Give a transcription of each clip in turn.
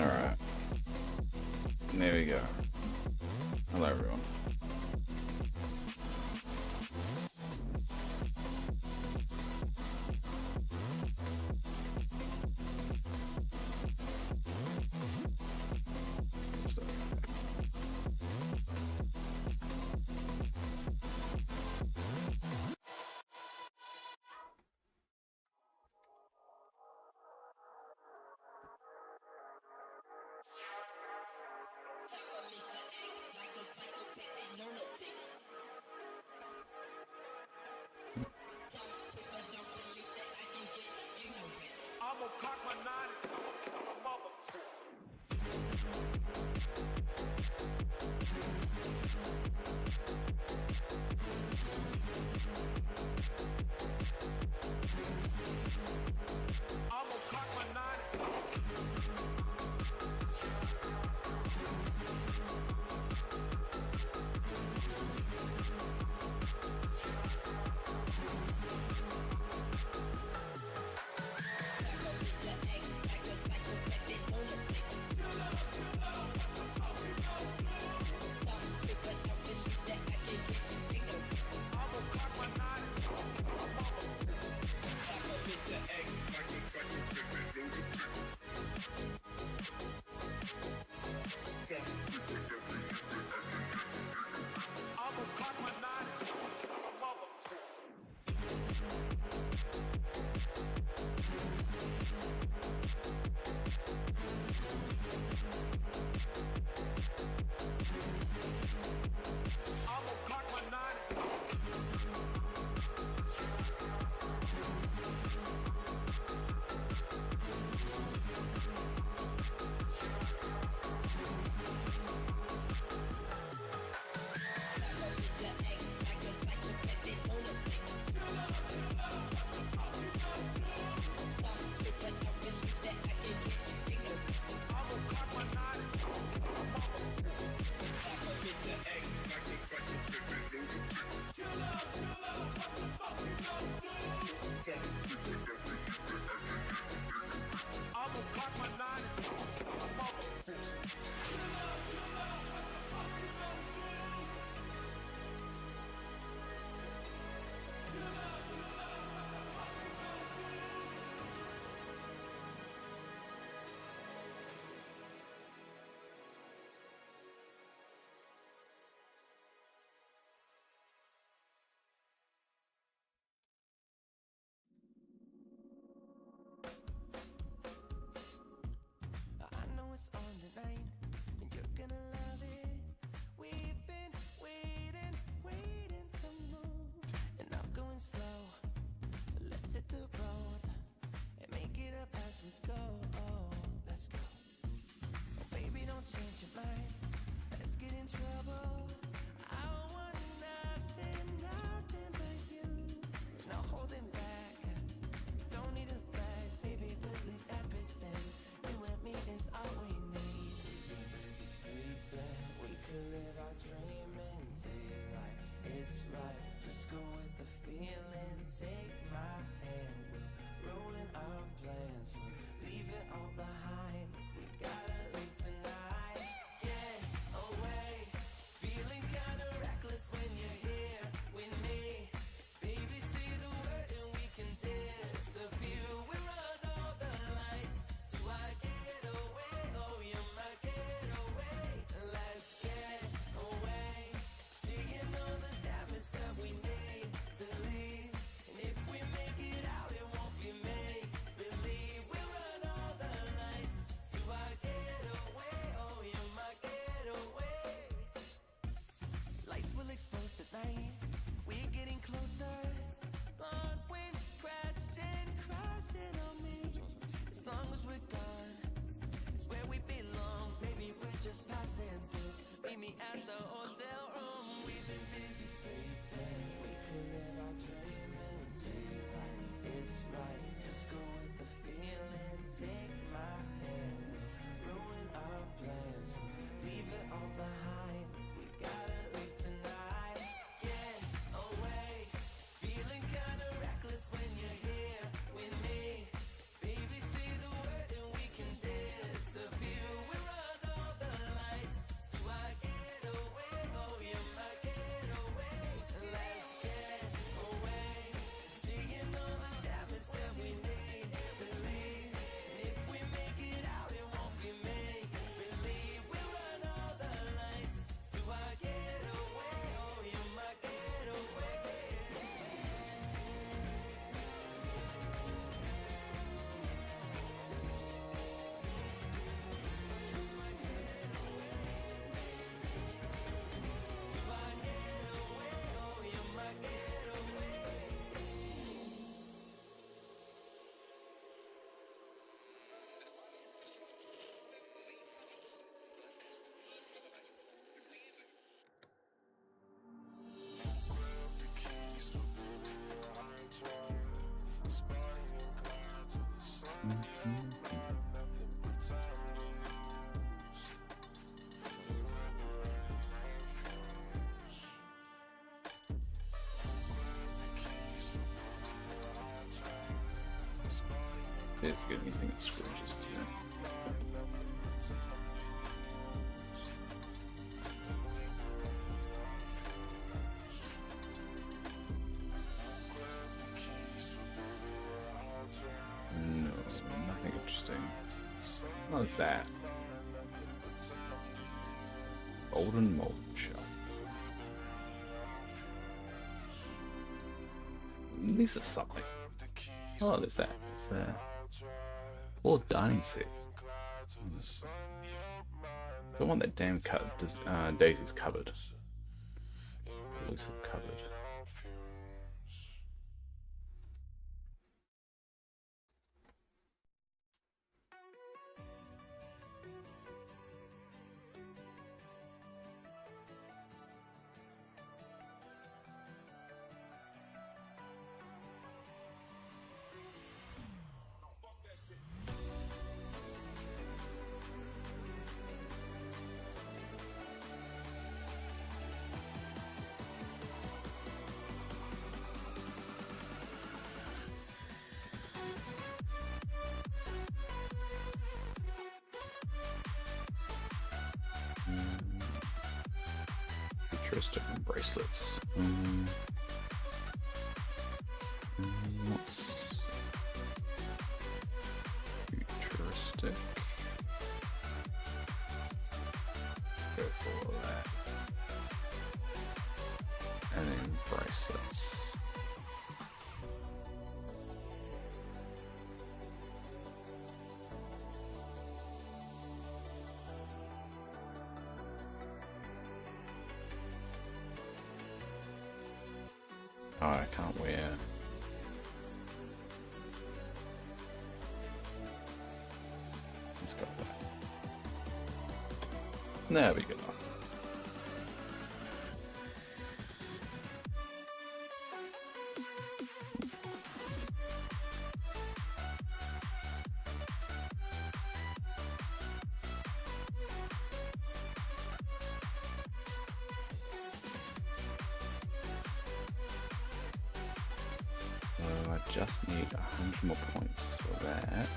Alright. There we go. Hello, everyone. I'ma cock my nine and my mother. I'ma cock my nine. I'ma cock my nine and my mother. I'ma cock my nine. I'ma cock my nine and my mother. I know it's on tonight, and you're gonna love it. We've been waiting to move, and I'm going slow. Let's hit the road and make it up as we go. Oh, let's go. Oh, baby, don't change your mind. Let's get in trouble. I want nothing but you. No holding back. Don't need a bag, baby, we'll leave everything. You and me is all we need. Sleeping. There's good anything that scratches too. No, nothing interesting. What is that? Golden mold shell. This is something. Oh, there's that. There's that. Lord dining set. The one that damn cut Daisy's cupboard. Elusive cupboard. Futuristic bracelets. What's futuristic? Let's go for that. And then bracelets. Oh, I can't wear. Let's go with that. There we go. I just need 100 more points for that.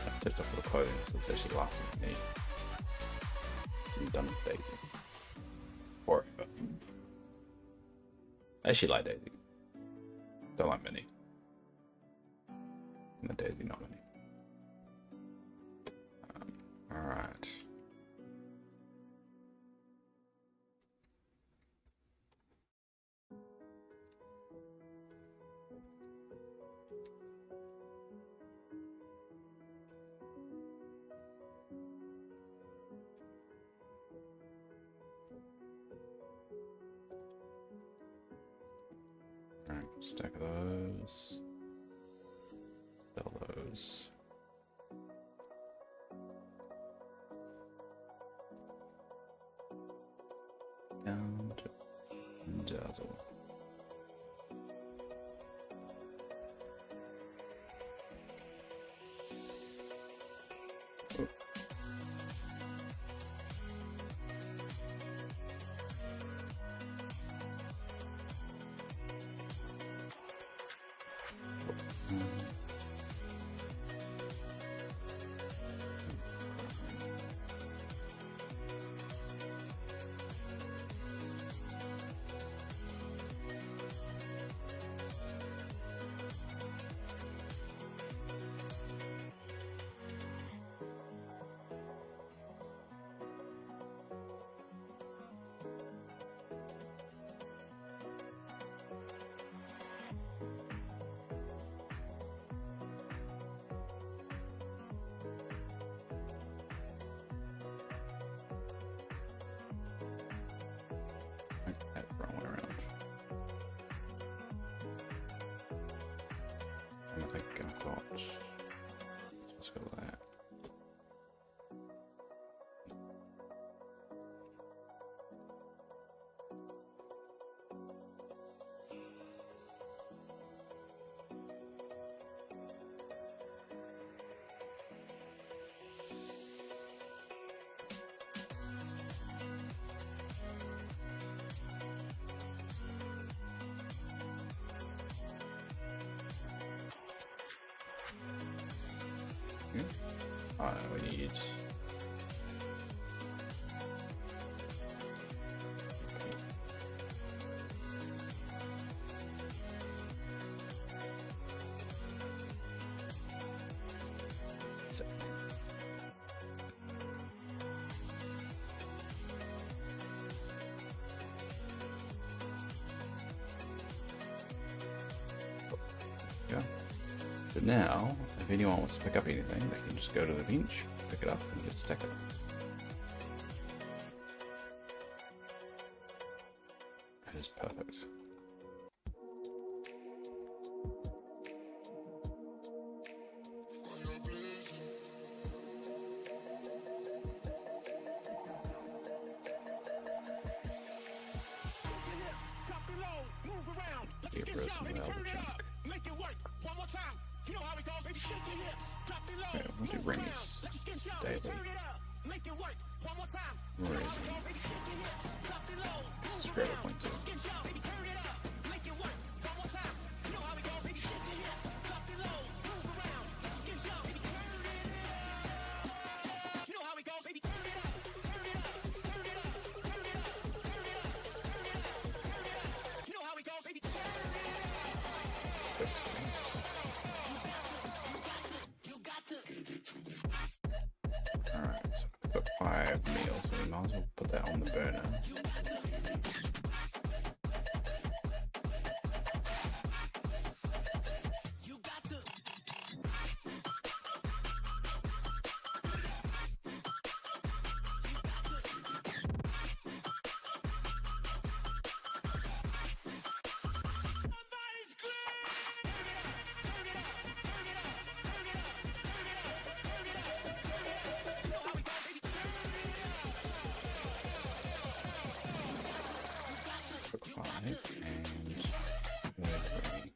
I've touched up all the clothing, so it's actually the last thing I need. I'm done with Daisy. Or I actually like Daisy. Don't like Minnie. No Daisy, not Minnie. Alright. Alright, stack of those. Sell those. Down to dazzle. Oh. Wrong way around. And I think I've got. Let's go with that. Oh no, we need. So, yeah. But now, if anyone wants to pick up anything, they can just go to the bench, pick it up, and just stack it. That is perfect. Get rid of some of the other junk. Okay, we'll do rings daily. Where is it? This is Scrabble point too. Alright, so we've got 5 meals, so we might as well put that on the burner. Took 5 and we're 3.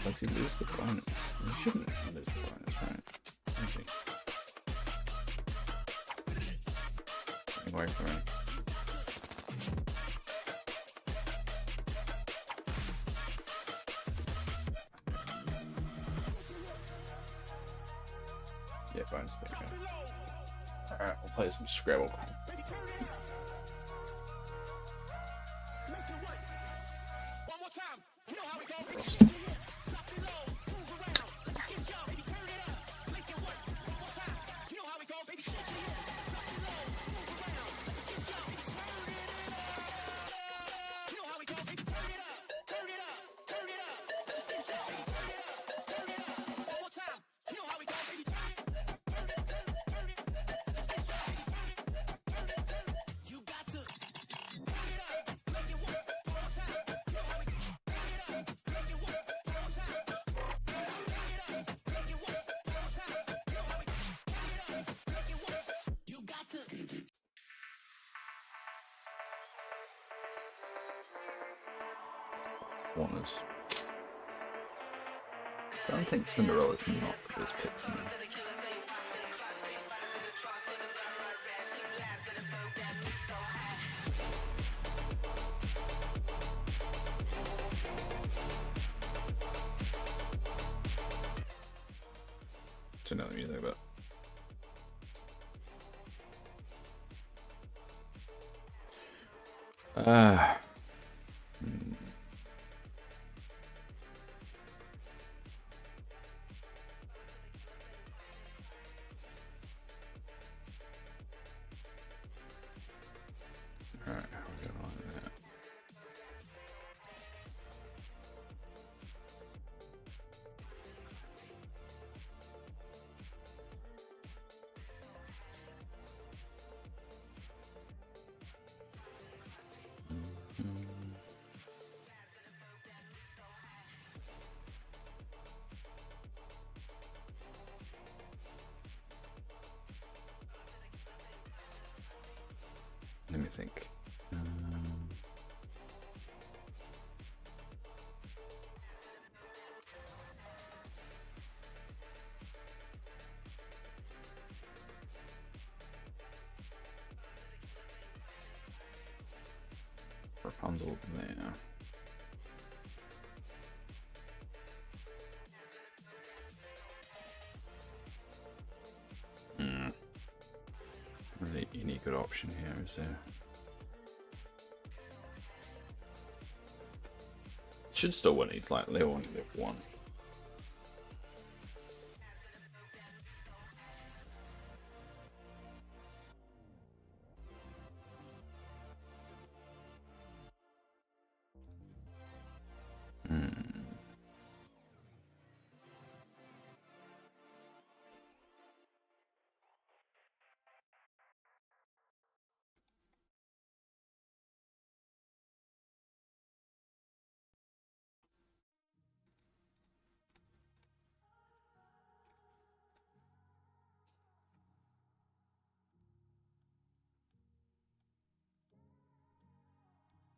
Does he lose the bonus? He shouldn't lose the bonus, right? Actually. Away from me. Yeah, bonus, there we go. Alright, we'll play some Scrabble. Roster. Warners. So I don't think Cinderella's not this pick to me. It's another music, but alright, how we go on that? Let me think. For Rapunzel there. Really any good option here, is there? Should still win. He's like level 1.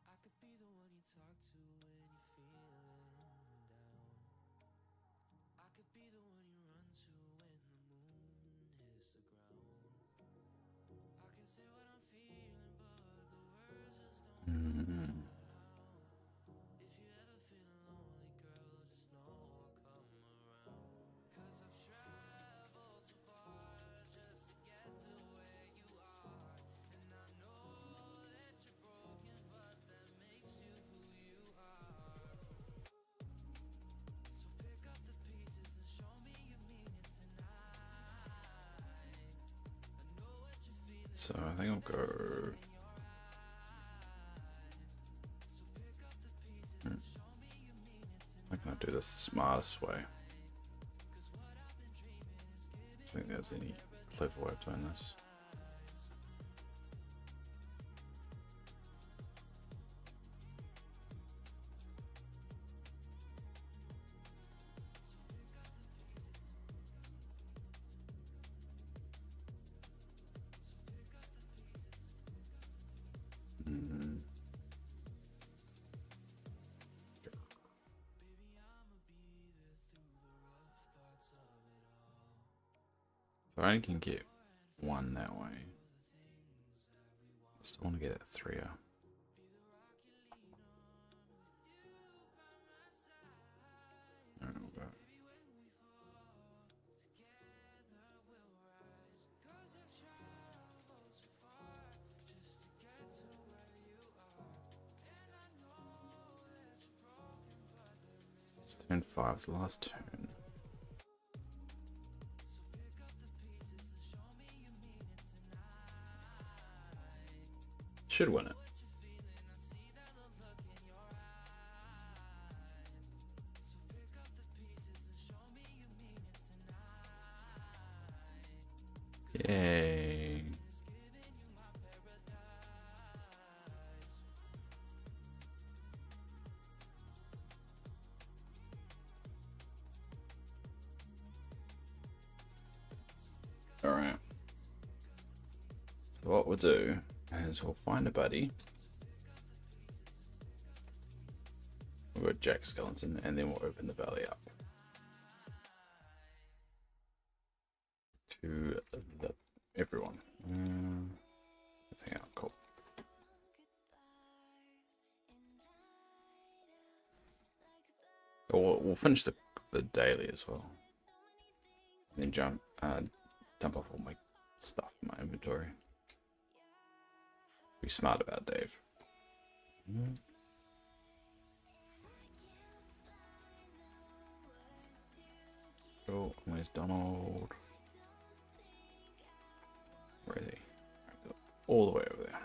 I could be the one you talk to when you're feeling down. I could be the one you run to when the moon hits the ground. I can say what I'm feeling, but the words just don't come out. If you ever feel lonely, girl, just know I'll come around. 'Cause I've traveled so far just to get to where you are. And I know that you're broken, but that makes you who you are. So pick up the pieces and show me you mean it tonight. I know what you're feeling. So I think I'll go. I'm gonna do this the smartest way. I don't think there's any clever way of doing this. So I only can get one that way. I still want to get that 3-er. Alright, we'll go. It's turn 5, it's the last turn. Should win it. Yay. Alright. So what we'll do is we'll find a buddy. We'll go Jack Skellington and then we'll open the valley up to everyone. Let's hang out, cool. We'll finish the daily as well. And then dump off all my stuff in my inventory. Be smart about Dave. Oh, where's Donald? Where is he? All the way over there.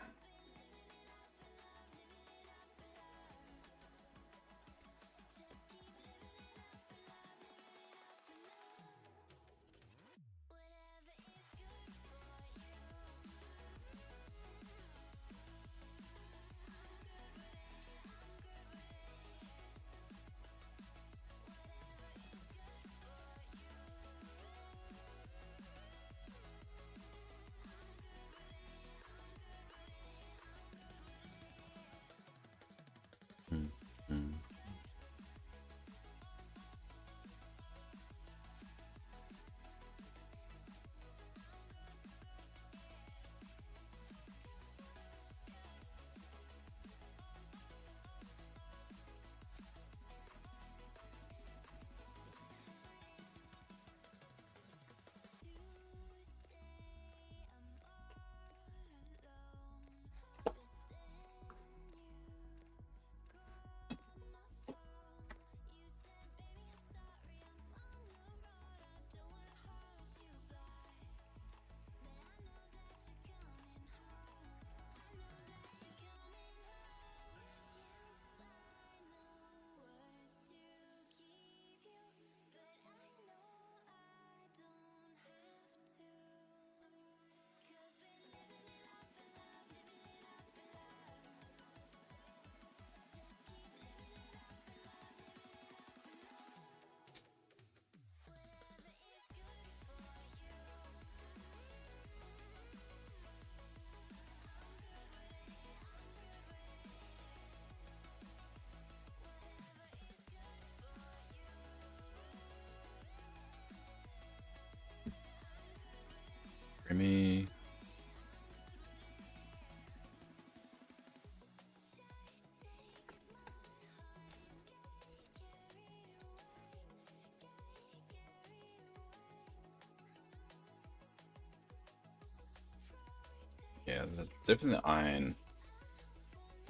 Yeah, definitely the iron.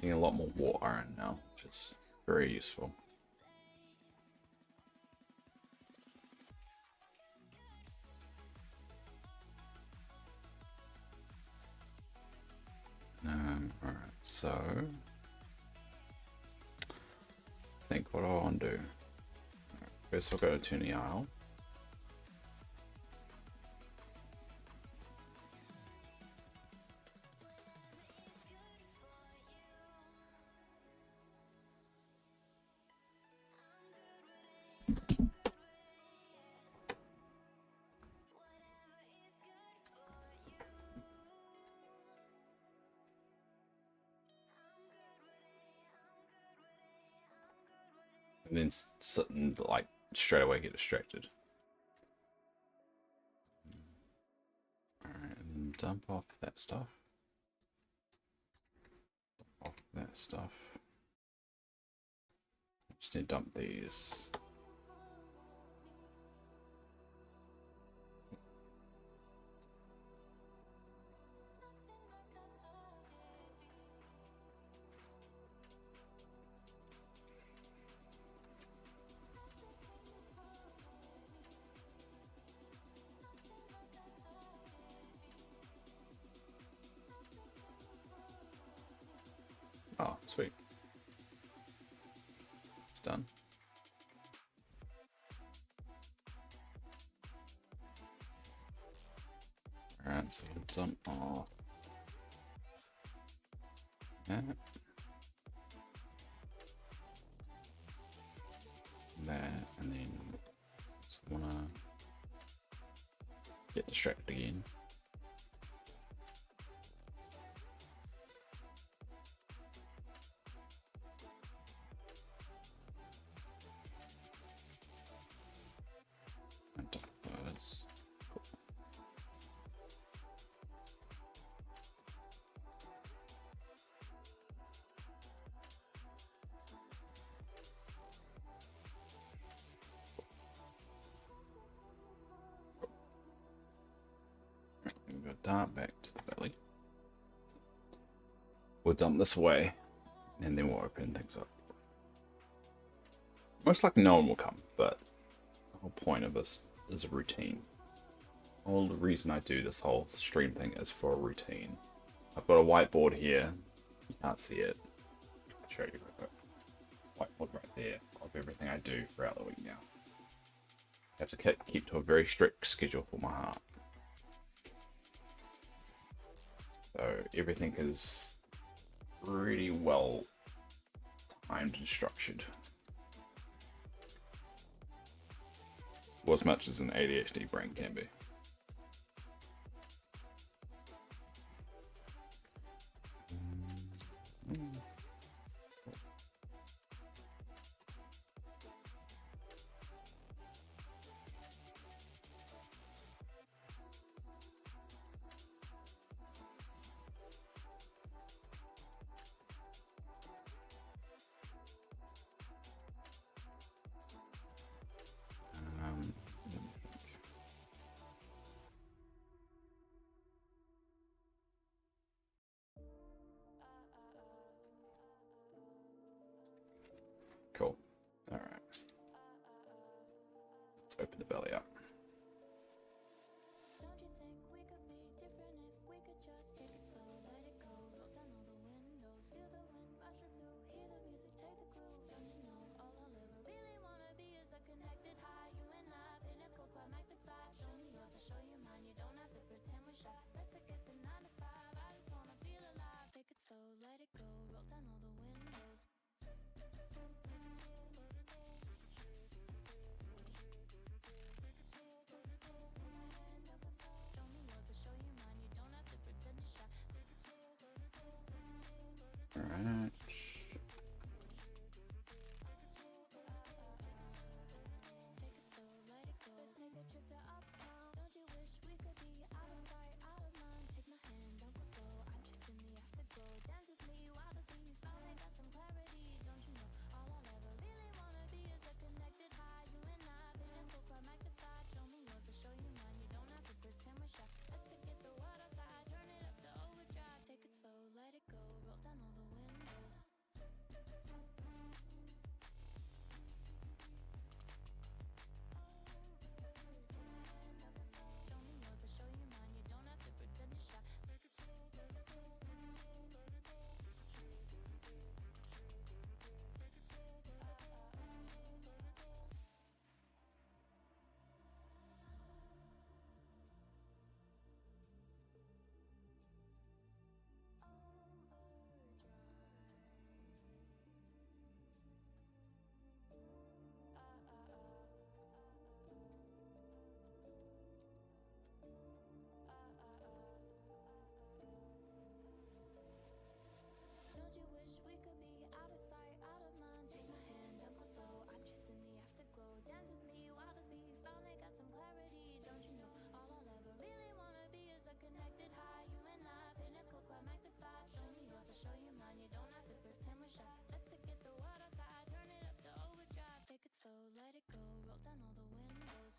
Getting a lot more war iron now, which is very useful. Alright, so I think what I want to do. First I'll go to Toonie Isle. And then like straight away get distracted. Alright, and then dump off that stuff. Dump off that stuff. Just need to dump these. Oh, sweet. It's done. Alright, so we'll dump off that. That, and then just wanna get distracted again. And dump those. Cool. We'll go dart back to the belly. We'll dump this away, and then we'll open things up. Most likely no one will come, but the whole point of this is a routine. All the reason I do this whole stream thing is for a routine. I've got a whiteboard here. You can't see it. I'll show you real quick. Whiteboard right there of everything I do throughout the week now. I have to keep to a very strict schedule for my heart. So everything is really well timed and structured. Well, as much as an ADHD brain can be. Cool. All right. Let's open the belly up. Don't you think we could be different if we could just take it slow, let it go, roll down all the windows, feel the wind rush it through, hear the music, take the groove. Don't you know all I'll ever really wanna be is a connected high, you and I, pinnacle climactic flash. Show me yours, I'll show you mine. You don't have to pretend we're shy. Let's forget the 9 to 5. I just wanna feel alive. Take it slow, let it go, roll down all the windows. down all the windows.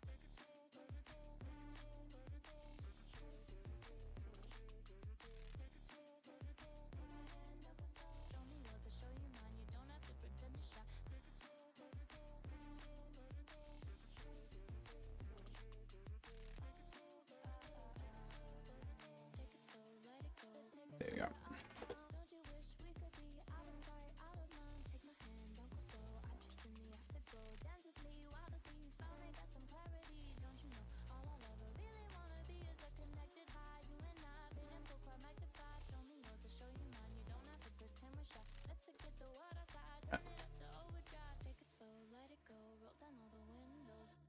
Show me yours, I'll show you mine. You don't have to pretend you're shy. Take it slow, let it go. There you go. Don't you wish we could be out of sight, out of mind? Take my hand, don't go slow. I'm chasing the afterglow. Dance with me wildly, finally got some clarity. Don't you know all I'll ever really wanna be is a connected high. You and I, vision so quite magnified. Show me yours, I'll show you mine. You don't have to pretend we're shy. Let's forget the what I got. Turn it up to overdrive. Take it slow, let it go. Roll down all the windows.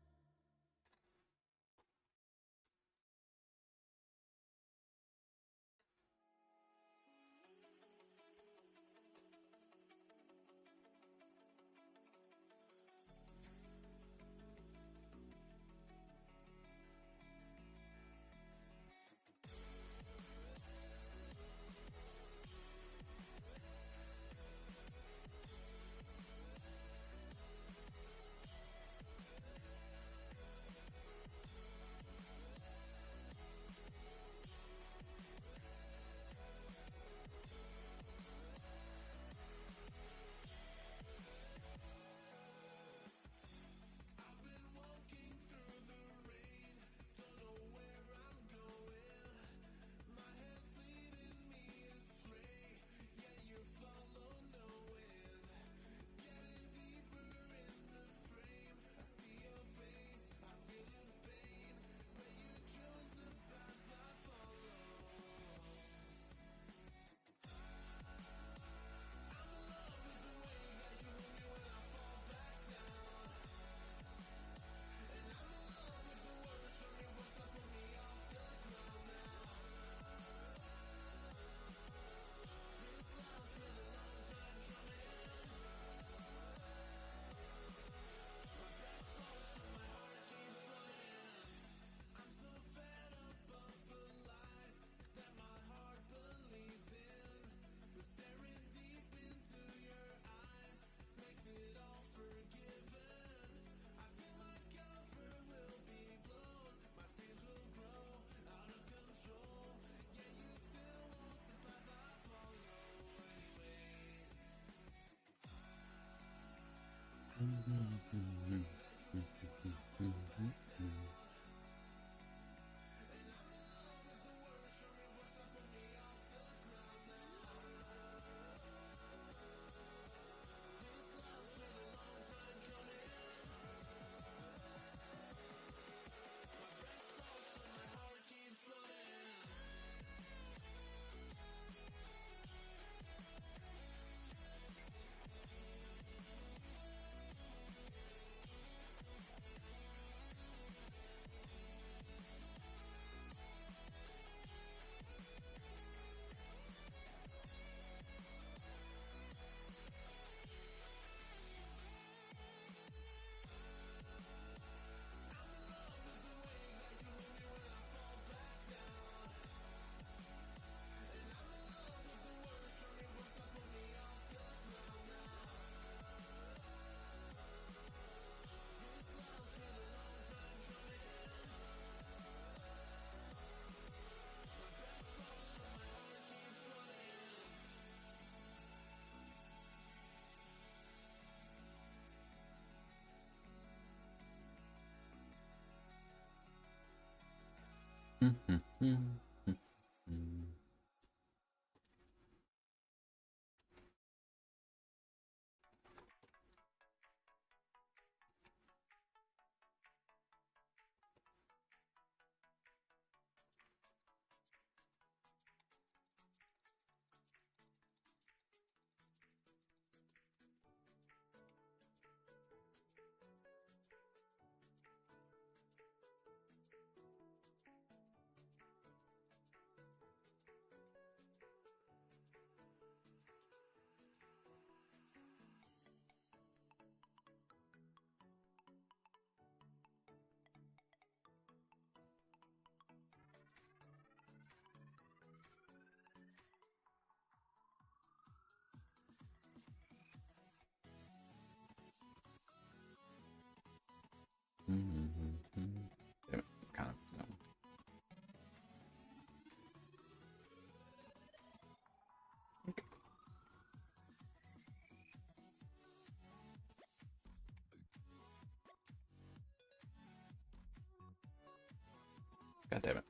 God damn it.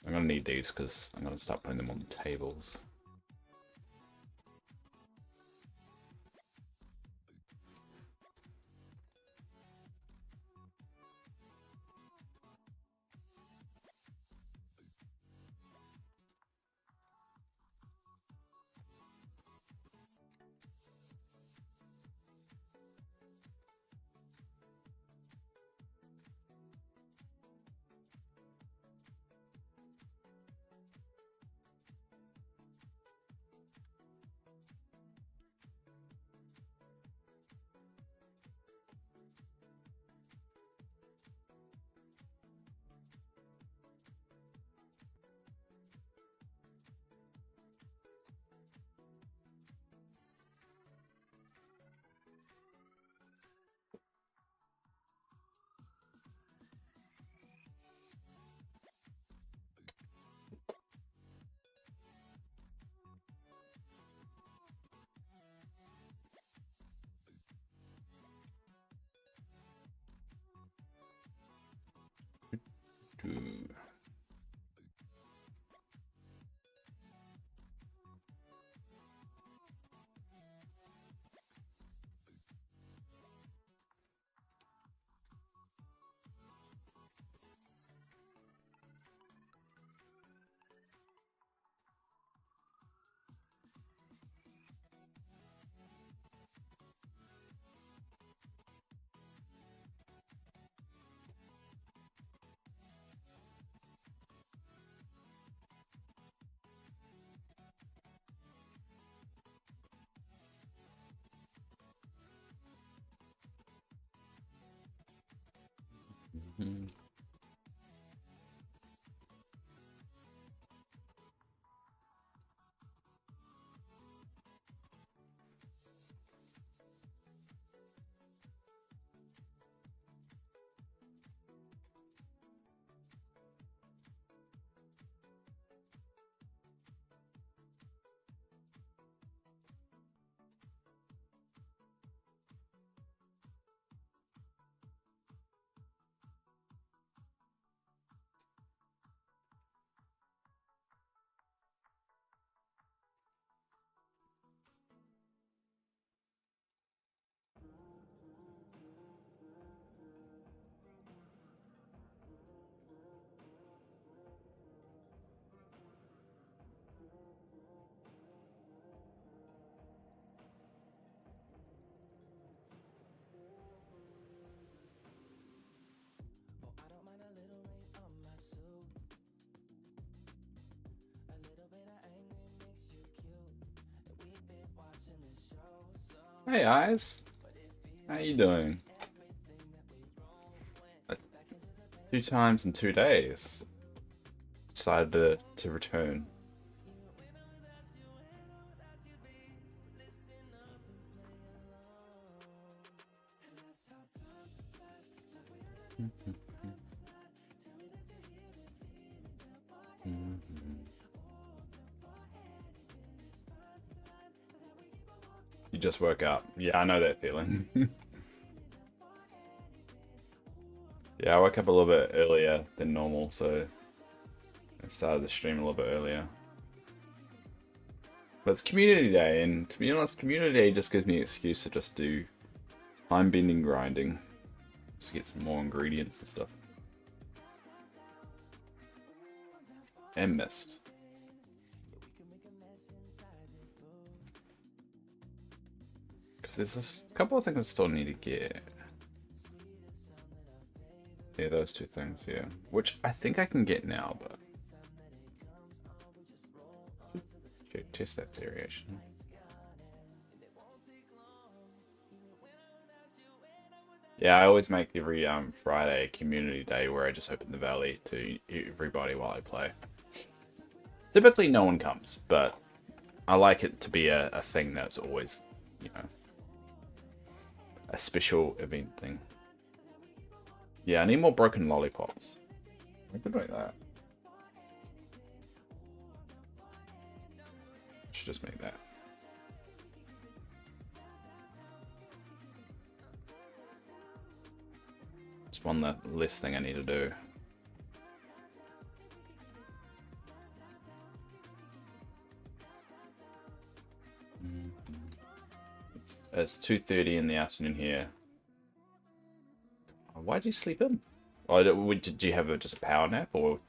I'm gonna need these because I'm gonna start putting them on the tables. Mm-hmm. Oh, I don't mind a little rain on my suit. A little bit of anger makes you cute. And we've been watching this show so Hey, eyes. How you doing? 2 times in 2 days. Decided to return. You just woke up. Yeah, I know that feeling. Yeah, I woke up a little bit earlier than normal, so I started the stream a little bit earlier. But it's community day, and to be honest, community day just gives me an excuse to just do time bending grinding. Just to get some more ingredients and stuff. And mist. Because there's a couple of things I still need to get. Yeah, those 2 things, yeah. Which I think I can get now, but... should test that variation. Yeah, I always make every Friday community day where I just open the valley to everybody while I play. Typically no one comes, but I like it to be a thing that's always, you know, a special event thing. Yeah, I need more broken lollipops. I could make that. Should just make that. It's one less thing I need to do. It's 2:30 in the afternoon here. Why'd you sleep in? Oh, did you have just a power nap, or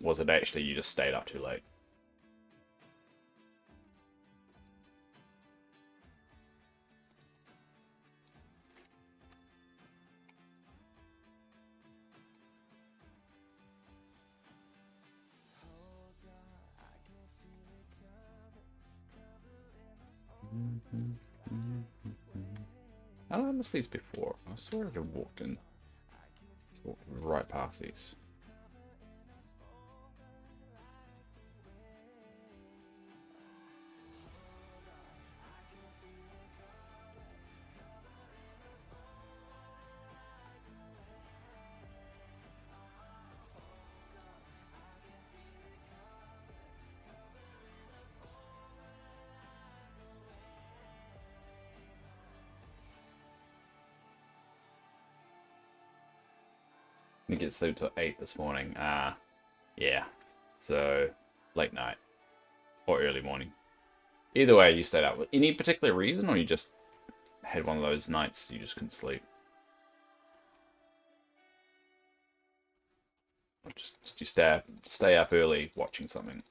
was it actually you just stayed up too late? I don't missed these before. I swear I walked right past these. I get sleep till 8 this morning. Yeah. So, late night. Or early morning. Either way, you stayed up. Any particular reason, or you just had one of those nights you just couldn't sleep? Or just did you stay up early watching something?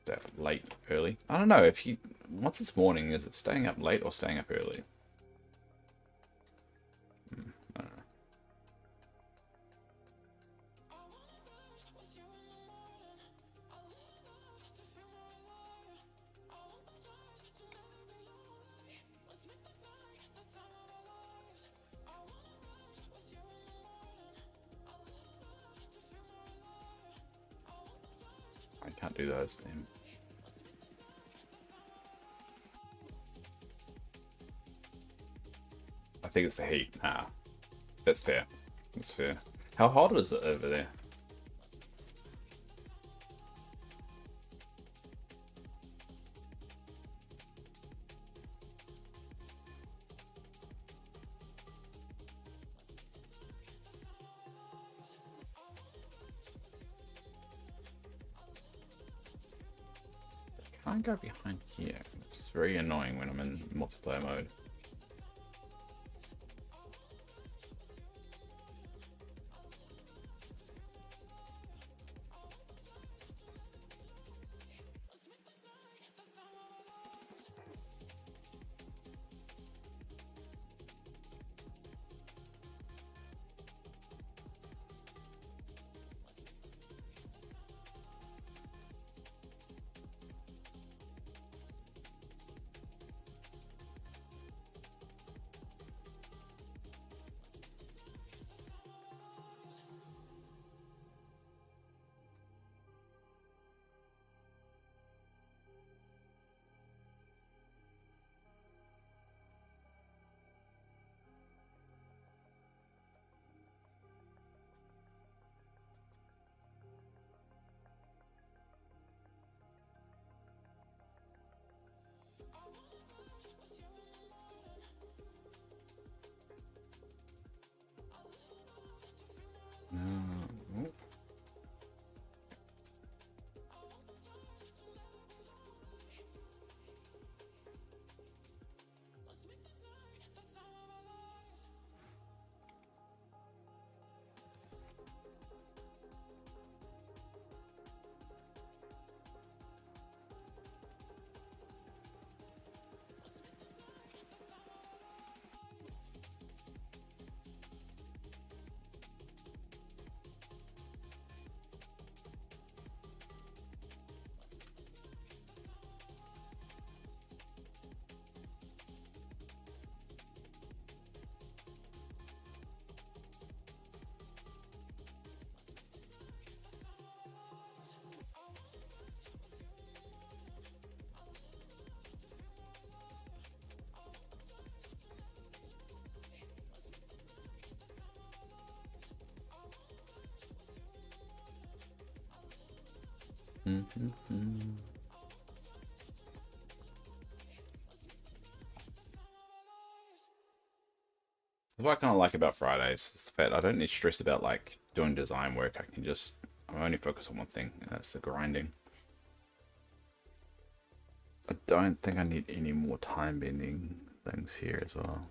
Stay up late, early? I don't know. What's this morning? Is it staying up late or staying up early? I don't know. I can't do those, damn. I think it's the heat. That's fair. That's fair. How hot is it over there? I can't go behind here. It's very annoying when I'm in multiplayer mode. Oh. what I kind of like about Fridays is the fact I don't need stress about like doing design work. I'm only focused on one thing, and that's the grinding. I don't think I need any more time bending things here as well.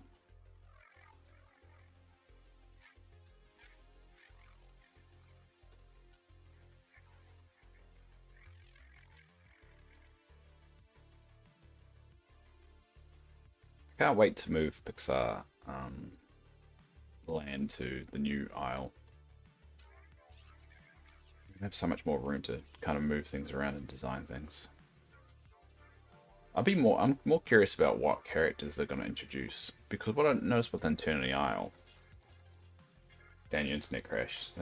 Can't wait to move Pixar land to the new Isle. We have so much more room to kind of move things around and design things. I'm more curious about what characters they're going to introduce, because what I noticed with Eternity Isle, Dan, your internet crashed.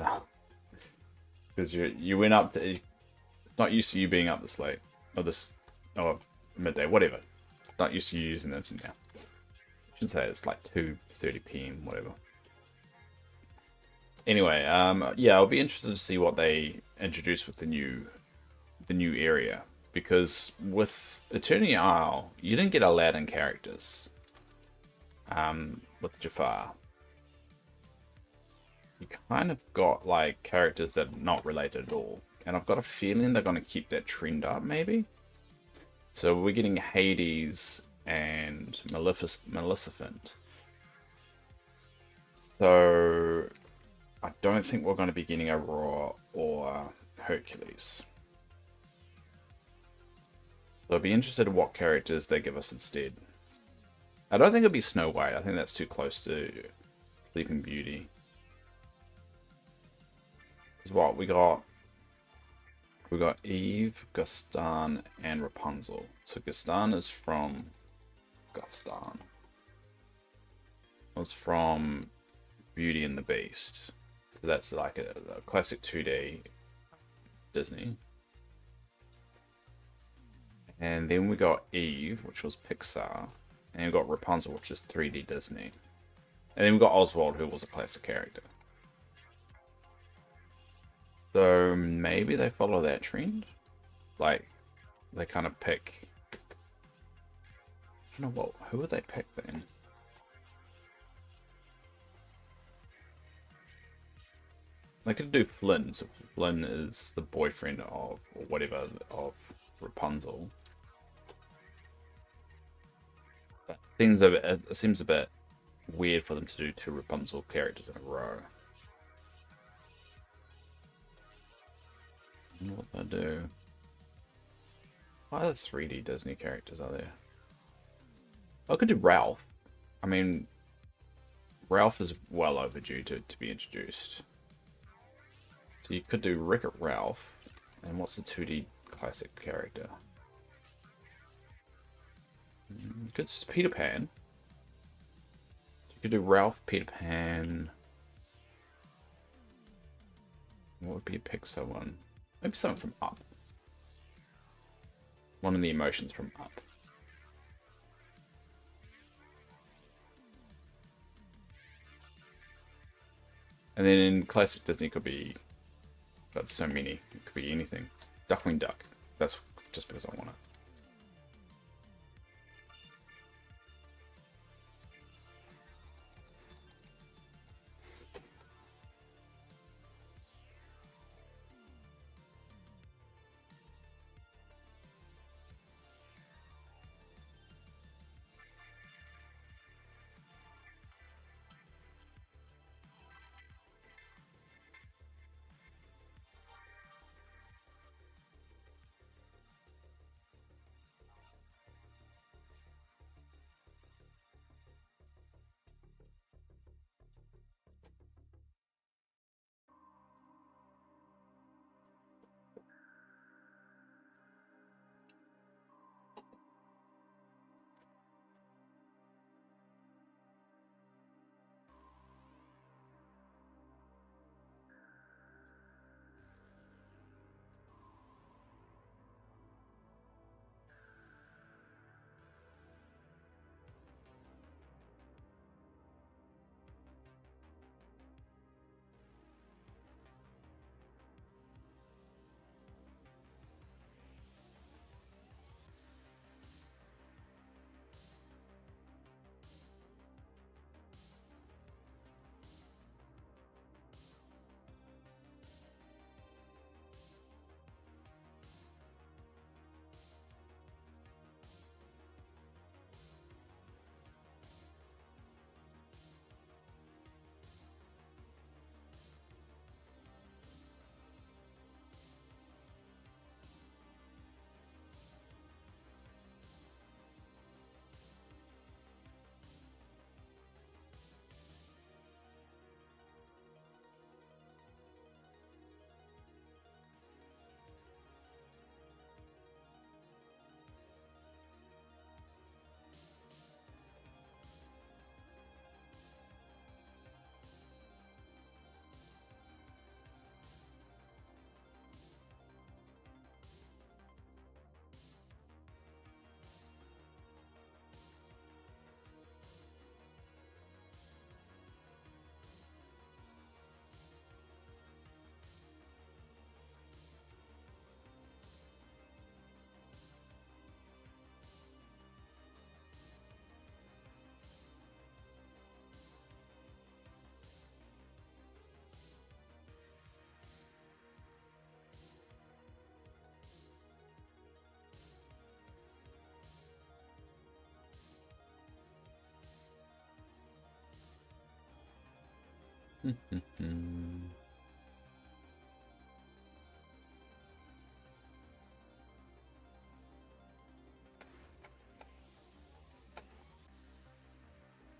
Because you went up to, it's not used to you being up this late, or midday, whatever. It's not used to you using the internet now. I shouldn't say it's like 2:30 p.m. whatever. Anyway, yeah, I'll be interested to see what they introduce with the new area, because with Eternity Isle, you didn't get Aladdin characters. With Jafar, you kind of got like characters that are not related at all, and I've got a feeling they're going to keep that trend up, maybe. So we're getting Hades and Maleficent. So I don't think we're going to be getting Aurora or Hercules. So I'd be interested in what characters they give us instead. I don't think it'll be Snow White. I think that's too close to Sleeping Beauty. Because what we got Eve, Gaston, and Rapunzel. So Gaston is from Gaston. It was from Beauty and the Beast. So that's like a classic 2D Disney. And then we got Eve, which was Pixar. And we got Rapunzel, which is 3D Disney. And then we got Oswald, who was a classic character. So maybe they follow that trend. Like, they kind of pick... I don't know what... Who would they pick then? They could do Flynn. So Flynn is the boyfriend of, or whatever, of Rapunzel. But it seems a bit weird for them to do two Rapunzel characters in a row. I don't know what they do. What other 3D Disney characters are there? I could do Ralph. I mean, Ralph is well overdue to be introduced. So you could do Wreck-It Ralph. And what's the 2D classic character? You could Peter Pan. So you could do Ralph, Peter Pan. What would be a Pixar one? Maybe something from Up. One of the emotions from Up. And then in classic Disney could be... Got so many. It could be anything. Duckling Duck. That's just because I want it.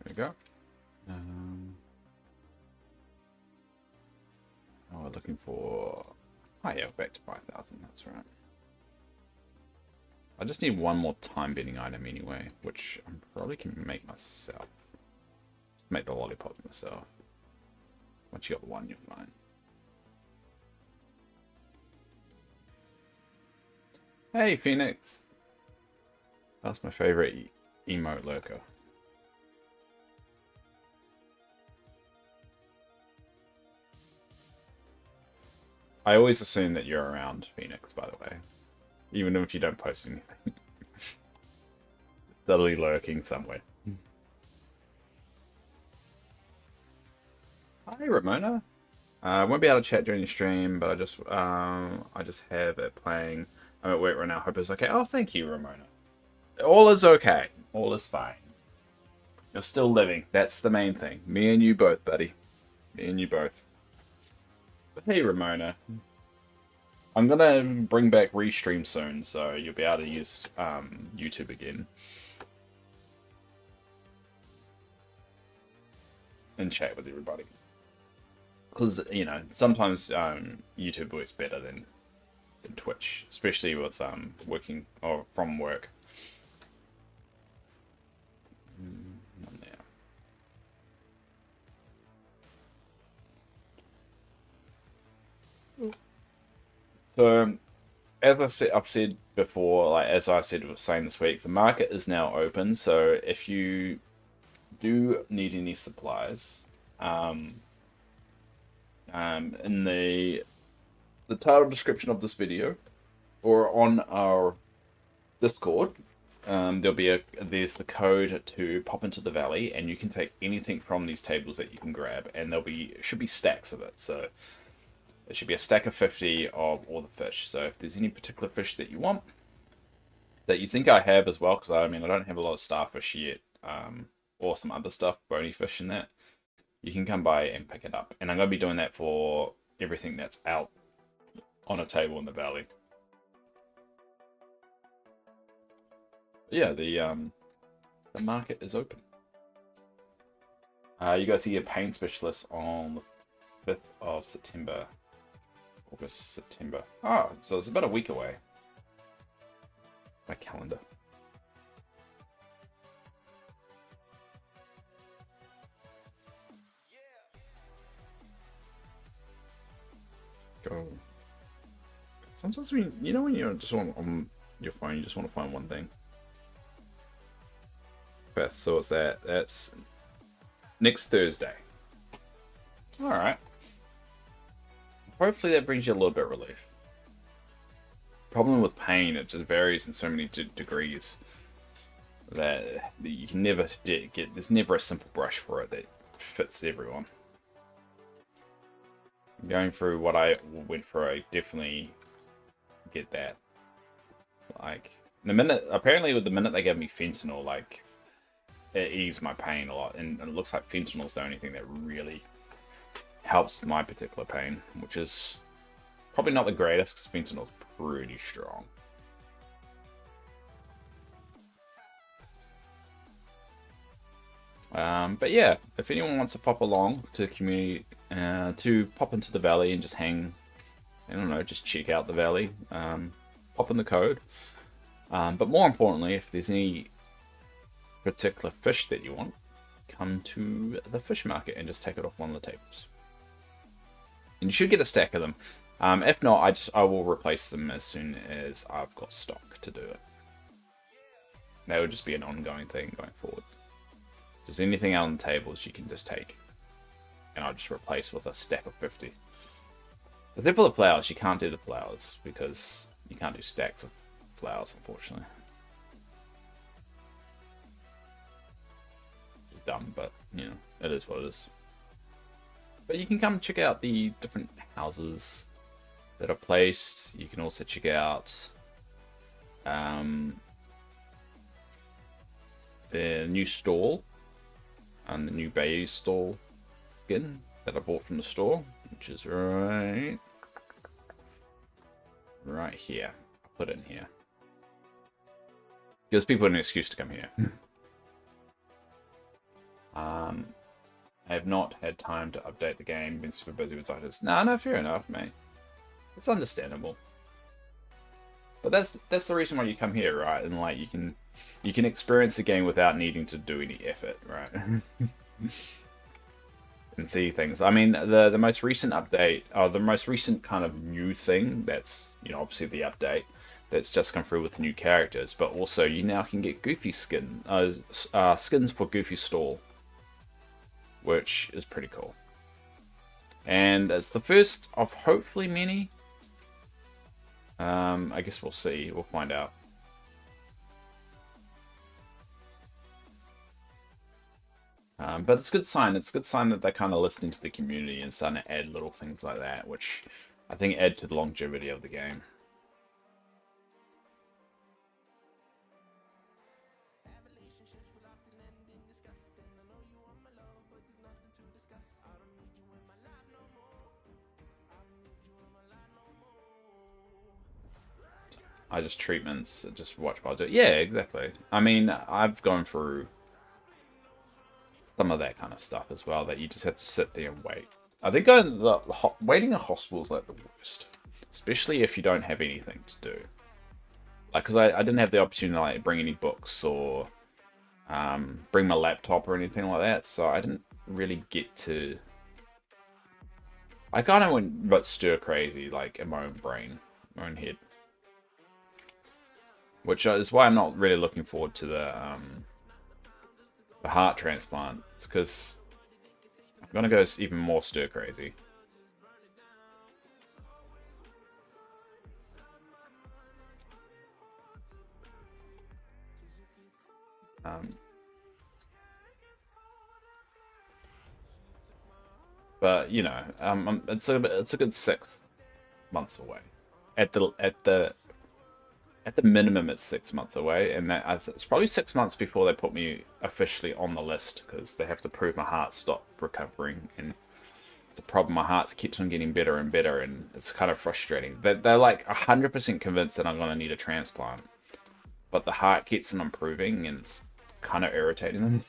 we go. Oh, we're looking for... Oh yeah, back to 5,000, that's right. I just need one more time-bending item anyway, which I probably can make myself. Just make the lollipop myself. Once you got one, you're fine. Hey, Phoenix! That's my favorite emote lurker. I always assume that you're around, Phoenix, by the way. Even if you don't post anything. Subtly lurking somewhere. Hi, Ramona. I won't be able to chat during the stream, but I just have it playing. I'm at work right now. Hope it's okay. Oh, thank you, Ramona. All is okay. All is fine. You're still living. That's the main thing. Me and you both, buddy. Me and you both. But hey, Ramona. I'm gonna bring back Restream soon, so you'll be able to use YouTube again. And chat with everybody. Because, you know, sometimes YouTube works better than Twitch, especially with working or from work. Not now. So, as I've said before, like as I said was saying this week, the market is now open. So if you do need any supplies, in the title description of this video or on our Discord, there's the code to pop into the valley, and you can take anything from these tables that you can grab, and should be stacks of it. So it should be a stack of 50 of all the fish. So if there's any particular fish that you want, that you think I have as well, because I mean I don't have a lot of starfish yet, or some other stuff, bony fish and that, you can come by and pick it up. And I'm going to be doing that for everything that's out on a table in the valley. Yeah, the market is open. You guys see a pain specialist on the 5th of September. August, September. Oh, so it's about a week away. My calendar. Go. Sometimes when you just want on your phone, you just want to find one thing. Beth, so what's that? That's next Thursday. All right. Hopefully that brings you a little bit of relief. Problem with pain, it just varies in so many degrees that you can never get. There's never a simple brush for it that fits everyone. Going through what I went through, I definitely get that. Like apparently with the minute they gave me fentanyl, like it eased my pain a lot, and it looks like fentanyl's the only thing that really helps my particular pain, which is probably not the greatest because fentanyl's pretty strong. But yeah, if anyone wants to pop along to community, to pop into the valley and just hang, I don't know, just check out the valley, pop in the code. But more importantly, if there's any particular fish that you want, come to the fish market and just take it off one of the tables. And you should get a stack of them. If not, I will replace them as soon as I've got stock to do it. That would just be an ongoing thing going forward. Just anything out on the tables you can just take, and I'll just replace with a stack of 50. Except for the flowers, you can't do the flowers because you can't do stacks of flowers, unfortunately. It's dumb, but you know, it is what it is. But you can come check out the different houses that are placed. You can also check out the new stall and the new Bayou stall skin that I bought from the store, which is right here. I'll put it in here. Gives people an excuse to come here. I have not had time to update the game. Been super busy with titles. No, fair enough, mate. It's understandable. But that's the reason why you come here, right? And like you can experience the game without needing to do any effort, right? And see things. I mean, the most recent update, or the most recent kind of new thing, that's, you know, obviously the update that's just come through with new characters, but also you now can get Goofy skins for Goofy Stall, which is pretty cool. And it's the first of hopefully many. I guess we'll see. We'll find out. But it's a good sign. It's a good sign that they're kind of listening to the community and starting to add little things like that, which I think add to the longevity of the game. I just treatments, just watch while I do it. Yeah, exactly. I mean, I've gone through some of that kind of stuff as well, that you just have to sit there and wait. I think waiting in hospital is like the worst, especially if you don't have anything to do. Like, because I didn't have the opportunity to like bring any books or bring my laptop or anything like that, so I didn't really get to. I kind of went but stir crazy, like in my own brain, my own head. Which is why I'm not really looking forward to the heart transplant. It's because I'm gonna go even more stir crazy. But you know, it's a good 6 months away. At the minimum, it's 6 months away, and it's probably 6 months before they put me officially on the list, because they have to prove my heart stopped recovering, and it's a problem. My heart keeps on getting better and better, and it's kind of frustrating. They're like 100% convinced that I'm gonna need a transplant, but the heart keeps on improving, and it's kind of irritating them.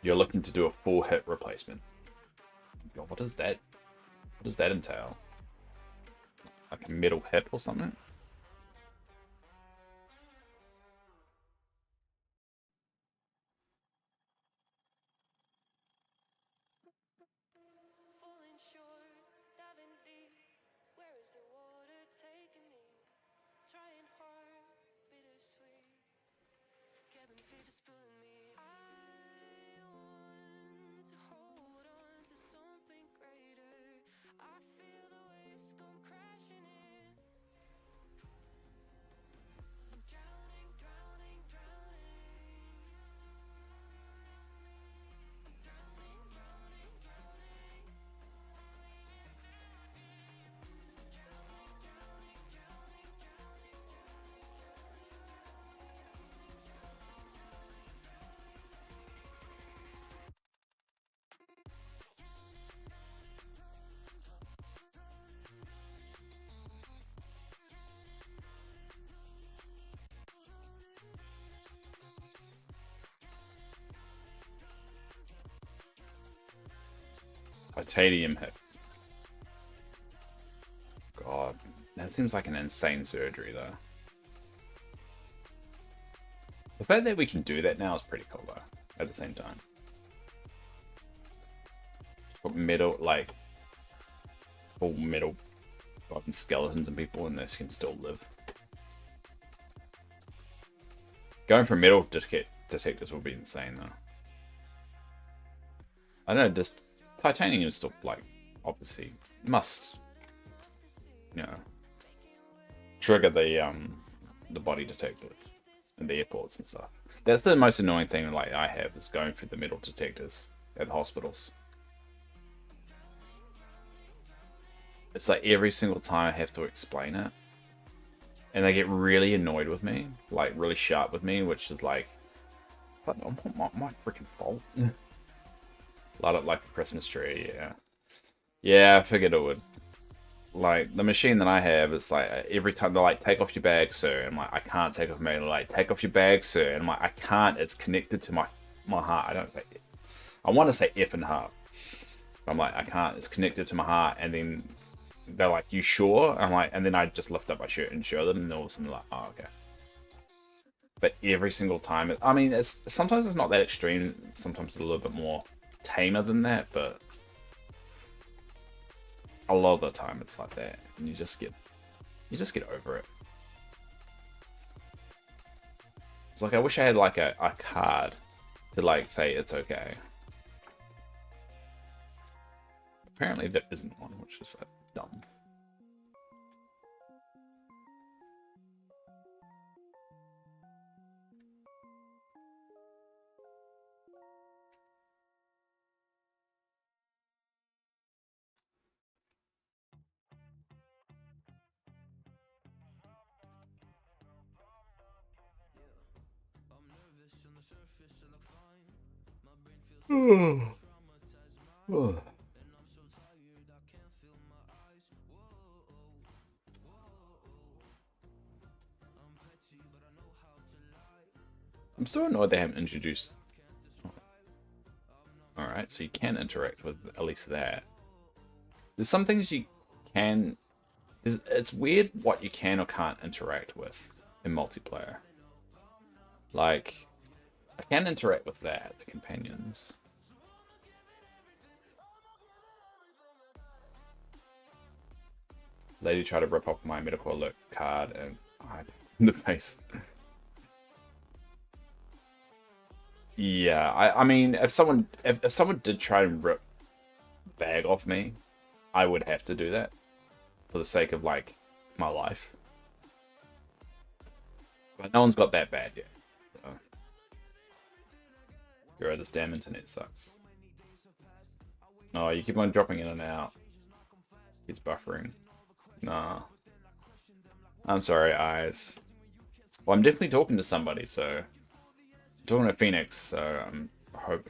You're looking to do a full hip replacement. God, what does that entail? Like a metal hip or something? Falling short, diving deep. Where is the water taking me? Trying hard, bittersweet. Cabin fever spilling me. I want to hold on to something greater. I feel the waves come crashing in. I'm drowning, drowning, drowning. I'm drowning, drowning, drowning. Drowning, drowning, drowning, drowning, Titanium hip. God, that seems like an insane surgery, though. The fact that we can do that now is pretty cool, though, at the same time. Put metal, like, full metal fucking skeletons and people, and this can still live. Going for metal detectors will be insane, though. I don't know, just titanium is still, like, obviously must, you know, trigger the body detectors in the airports and stuff. That's the most annoying thing, like, I have, is going through the metal detectors at the hospitals. It's like every single time I have to explain it, and they get really annoyed with me, like really sharp with me, which is like, My freaking fault. Light up like a Christmas tree, yeah. Yeah, I figured it would. Like, the machine that I have, it's like, every time they're like, take off your bag, sir. And I'm like, I can't take off my, like, take off your bag, sir. And I'm like, I can't, it's connected to my heart. I don't say, I want to say F and heart. I'm like, I can't, it's connected to my heart. And then they're like, you sure? I'm like, and then I just lift up my shirt and show them, and all of a sudden they're like, oh, okay. But every single time, I mean, sometimes it's not that extreme. Sometimes it's a little bit more tamer than that, but a lot of the time it's like that, and you just get over it. It's like, I wish I had like a card to like say it's okay. Apparently there isn't one, which is like dumb. I'm so annoyed they haven't introduced. Alright, so you can interact with at least that. There's some things you can. It's weird what you can or can't interact with in multiplayer. Like, I can interact with that, the companions. Lady tried to rip off my medical alert card and I in the face. Yeah, I mean, if someone did try and rip bag off me, I would have to do that for the sake of like my life. But no one's got that bad yet. So. Girl, this damn internet sucks. No, you keep on dropping in and out. It's buffering. Nah. I'm sorry, eyes. Well, I'm definitely talking to somebody, so I'm talking to Phoenix, so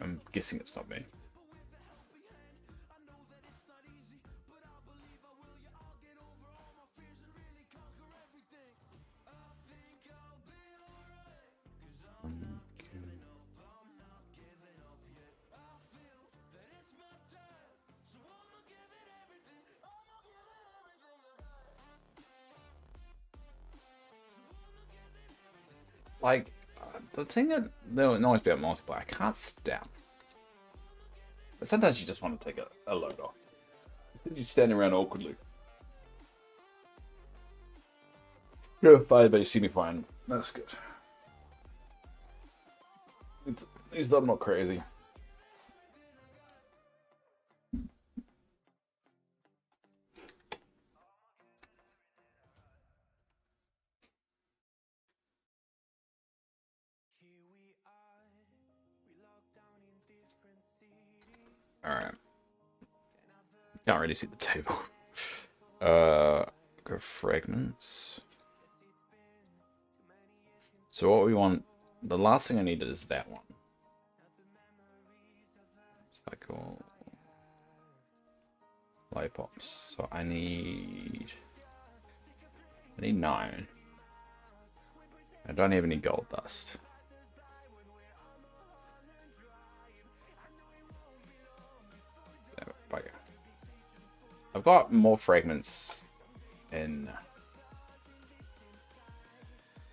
I'm guessing it's not me. Like, the thing that they'll annoys me about multiplayer, I can't stab. But sometimes you just want to take a load off. You're standing around awkwardly. Yeah, fine, but you see me fine. That's good. At least I'm not crazy. Alright. Can't really see the table. Go fragments. So what we want, the last thing I needed is that one. Cycle. Lollipops. So I need 9. I don't have any gold dust. I've got more fragments in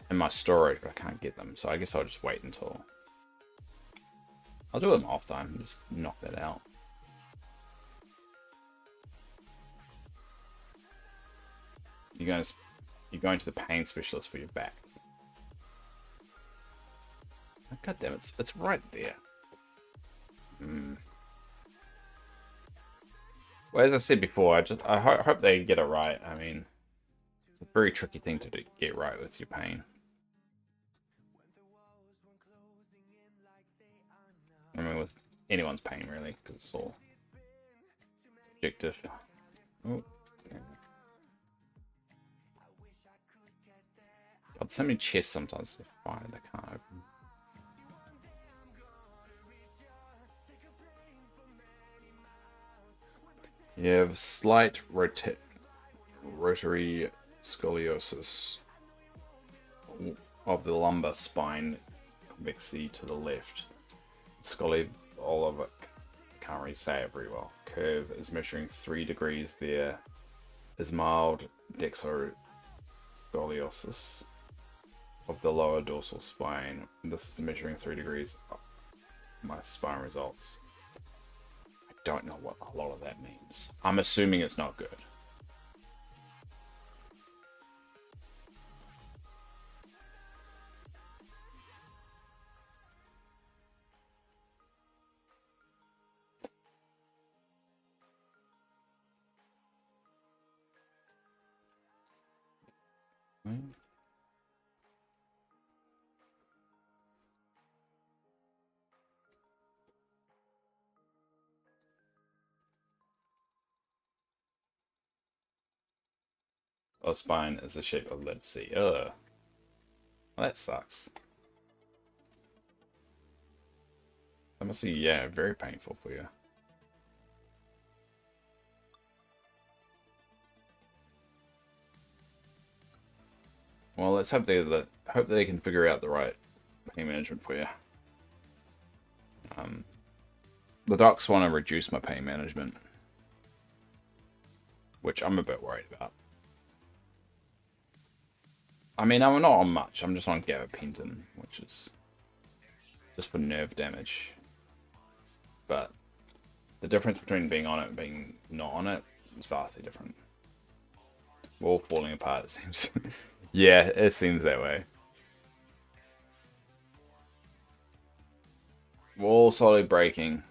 my storage, but I can't get them. So I guess I'll just wait until... I'll do them off time and just knock that out. You're going to the pain specialist for your back. Oh, God damn it, it's right there. Well, as I said before, I hope they get it right. I mean, it's a very tricky thing to get right with your pain. I mean, with anyone's pain, really, because it's all subjective. Oh, yeah. God, so many chests sometimes are fine, they can't open. You have slight rotary scoliosis of the lumbar spine, convexity to the left. Scoliotic, can't really say it very well. Curve is measuring 3 degrees. There is mild dextroscoliosis of the lower dorsal spine. This is measuring 3 degrees. My spine results. I don't know what a lot of that means. I'm assuming it's not good. Our spine is the shape of lead C. Ugh. Well, that sucks. That must be, yeah, very painful for you. Well, let's hope they can figure out the right pain management for you. The docs want to reduce my pain management, which I'm a bit worried about. I mean, I'm not on much. I'm just on gabapentin, which is just for nerve damage. But the difference between being on it and being not on it is vastly different. We're all falling apart, it seems. Yeah, it seems that way. We're all slowly breaking.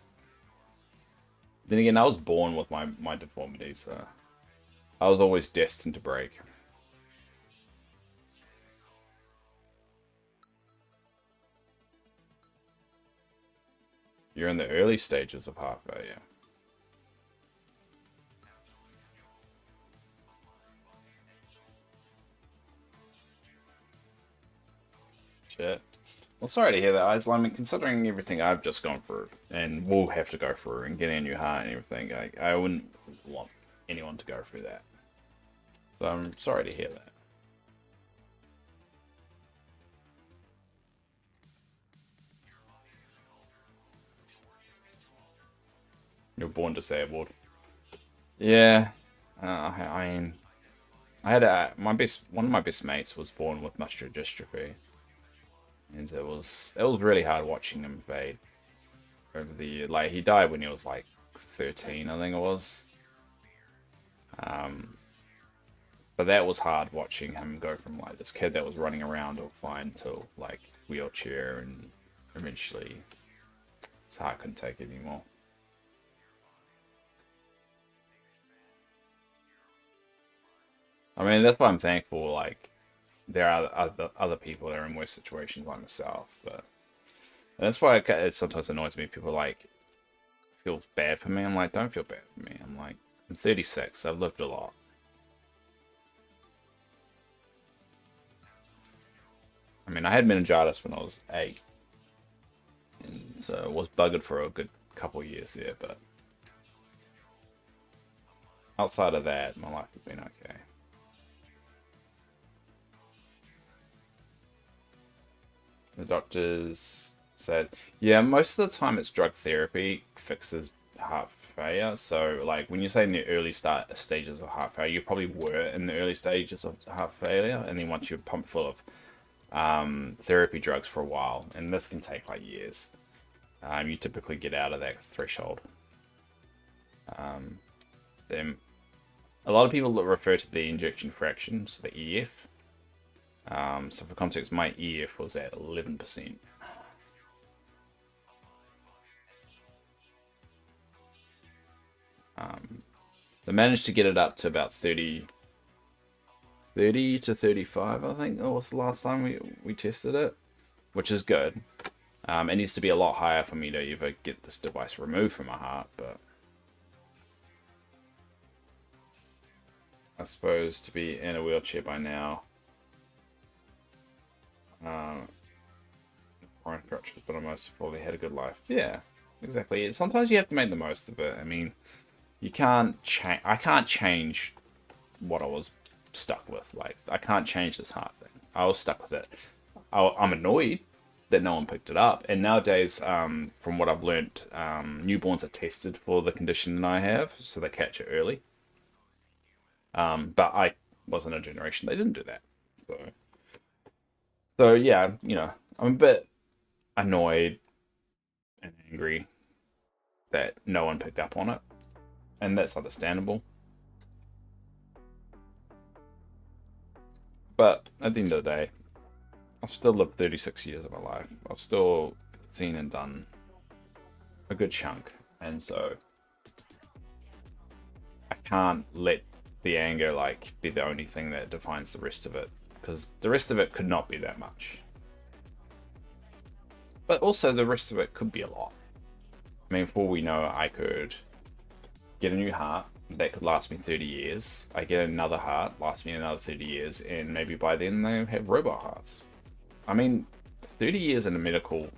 Then again, I was born with my deformity, so I was always destined to break. You're in the early stages of heart failure. Shit. Well, sorry to hear that, Isla. I mean, considering everything I've just gone through, and will have to go through, and getting a new heart and everything, I wouldn't want anyone to go through that. So I'm sorry to hear that. You're born disabled. Yeah. I mean, I had one of my best mates was born with muscular dystrophy. And it was really hard watching him fade over the year. Like, he died when he was like 13, I think it was. But that was hard watching him go from like this kid that was running around all fine to like wheelchair, and eventually his heart couldn't take it anymore. I mean, that's why I'm thankful, like, there are other people that are in worse situations like myself, but that's why it sometimes annoys me. People like feel bad for me. I'm like, don't feel bad for me. I'm like, I'm 36. I've lived a lot. I mean, I had meningitis when I was 8, and so I was buggered for a good couple of years there. But outside of that, my life has been okay. The doctors said, yeah, most of the time it's drug therapy fixes heart failure. So, like, when you say in the early stages of heart failure, you probably were in the early stages of heart failure, and then once you're pumped full of therapy drugs for a while, and this can take like years, you typically get out of that threshold. Then a lot of people refer to the ejection fraction, so the EF. So for context, my EF was at 11%. They managed to get it up to about 30 to 35, I think that was the last time we tested it, which is good. It needs to be a lot higher for me to ever get this device removed from my heart, but I suppose to be in a wheelchair by now, foreign crutches, but I most probably had a good life. Yeah, exactly. Sometimes you have to make the most of it. I mean, You can't change. I can't change what I was stuck with. Like, I can't change this heart thing. I was stuck with it. I'm annoyed that no one picked it up. And nowadays, from what I've learned, newborns are tested for the condition that I have, so they catch it early. But I was in a generation they didn't do that. So yeah, I'm a bit annoyed and angry that no one picked up on it, and that's understandable. But at the end of the day, I've still lived 36 years of my life. I've still seen and done a good chunk, and so I can't let the anger be the only thing that defines the rest of it, because the rest of it could not be that much. But also the rest of it could be a lot. I mean, for all we know, I could get a new heart that could last me 30 years. I get another heart, last me another 30 years, and maybe by then they have robot hearts. I mean, 30 years in a medical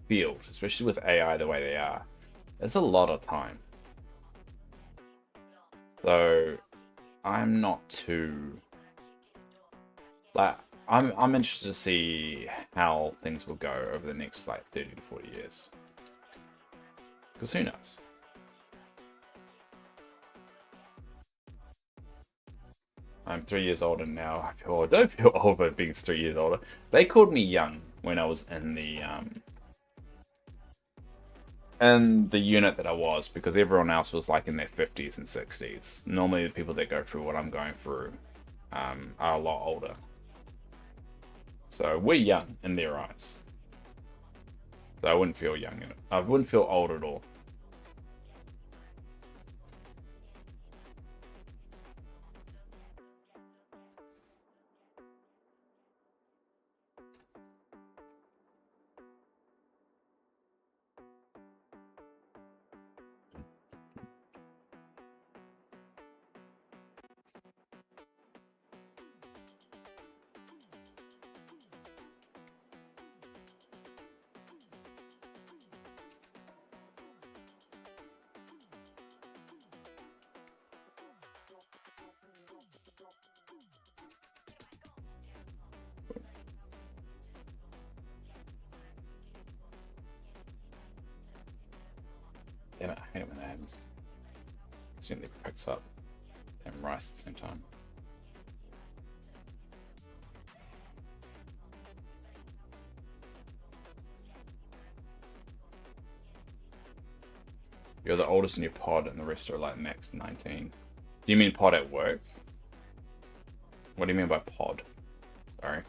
field, especially with AI the way they are, is a lot of time. So I'm not too I'm interested to see how things will go over the next 30 to 40 years. Because who knows? I'm 3 years older now. I don't feel old by being 3 years older. They called me young when I was in the unit that I was, because everyone else was in their 50s and 60s. Normally the people that go through what I'm going through are a lot older. So we're young in their eyes. So I wouldn't feel young in it. I wouldn't feel old at all. Damn it, I hate it when that happens. It simply picks up and rice at the same time. You're the oldest in your pod and the rest are max 19. Do you mean pod at work? What do you mean by pod? Sorry.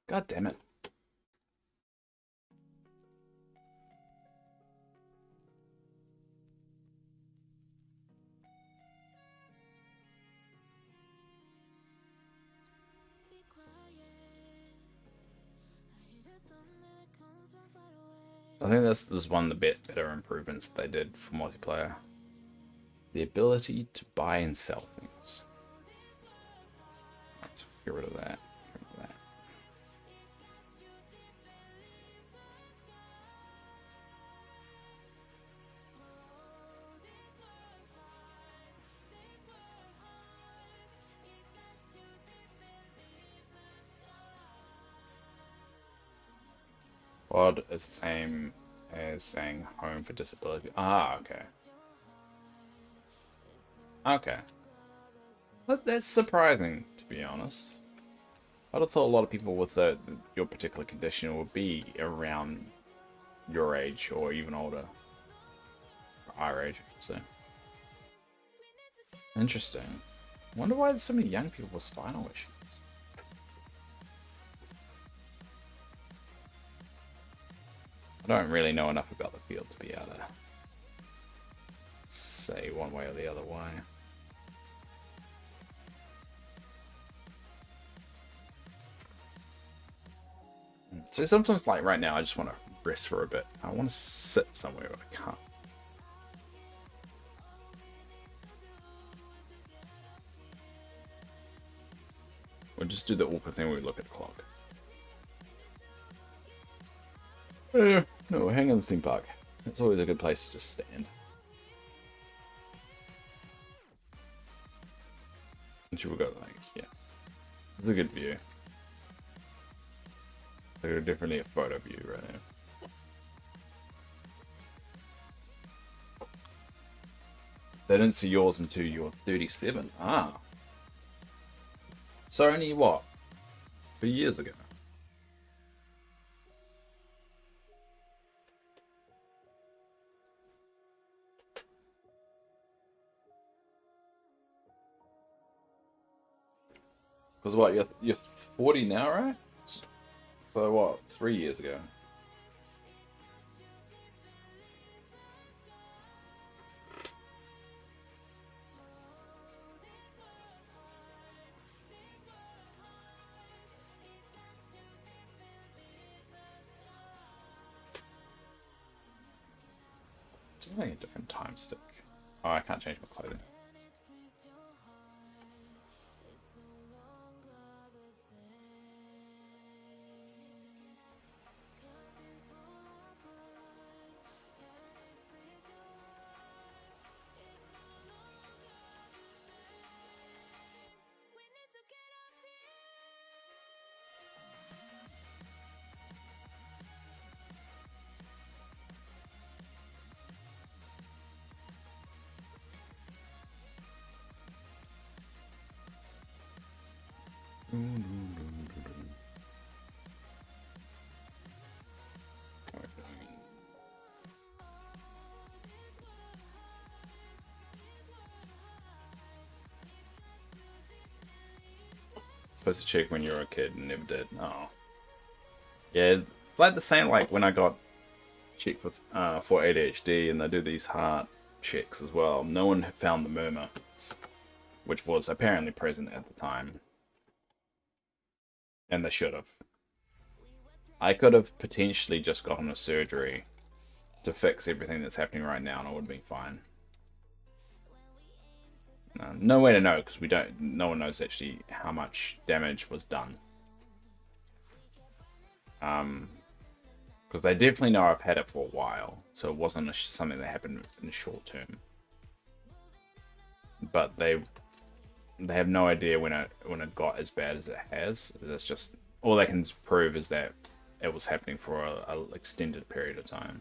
God damn it. I think this is one of the better improvements they did for multiplayer. The ability to buy and sell things. Let's get rid of that. Pod is the same as saying home for disability. Ah, okay. Okay. That's surprising, to be honest. I'd have thought a lot of people with your particular condition would be around your age or even older. Or our age, I should say. Interesting. Wonder why there's so many young people with spinal issues. I don't really know enough about the field to be able to say one way or the other why. So sometimes right now I just want to rest for a bit. I want to sit somewhere, but I can't. We'll just do the awkward thing where we look at the clock. No, hang in the theme park. It's always a good place to just stand. And she will go like, yeah. It's a good view. There's definitely a photo view right now. They didn't see yours until you were 37. Ah. So only what? 3 years ago. Because what, you're 40 now, right? So what, 3 years ago? It's only a different time stick. Oh, I can't change my clothing. Supposed to check when you were a kid and never did. Oh. Yeah, it's like the same like when I got checked with for ADHD and they do these heart checks as well. No one had found the murmur, which was apparently present at the time. And they should have. I could have potentially just gotten a surgery to fix everything that's happening right now and I would have been fine. No way to know because no one knows actually how much damage was done. Because they definitely know I've had it for a while, so it wasn't something that happened in the short term. But they have no idea when it got as bad as it has. That's just all they can prove is that it was happening for a extended period of time.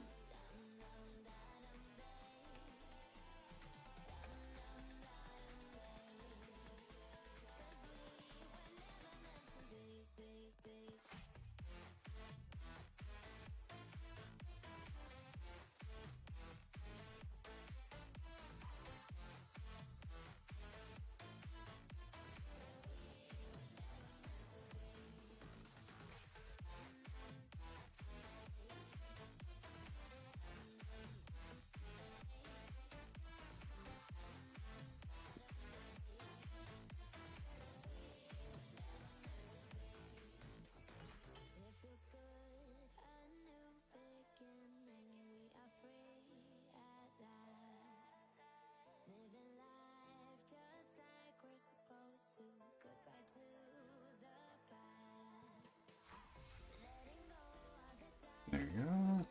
There you go.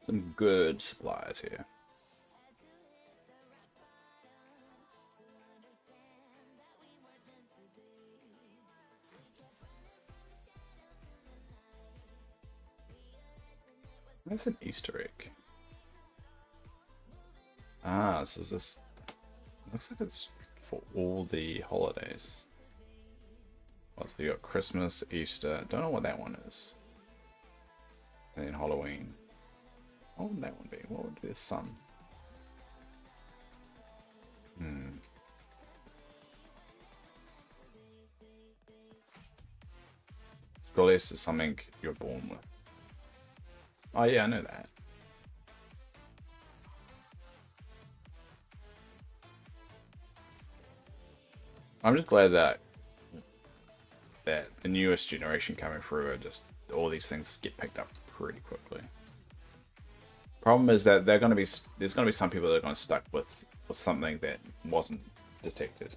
Some good supplies here. That's an Easter egg. Ah, so is this... Looks like it's for all the holidays. Well, so you got Christmas, Easter. Don't know what that one is. And then Halloween. What would that one be? What would be the sun? Scorpius is something you're born with. Oh yeah, I know that. I'm just glad that the newest generation coming through are just all these things get picked up pretty quickly. Problem is that there's going to be some people that are going to stuck with something that wasn't detected.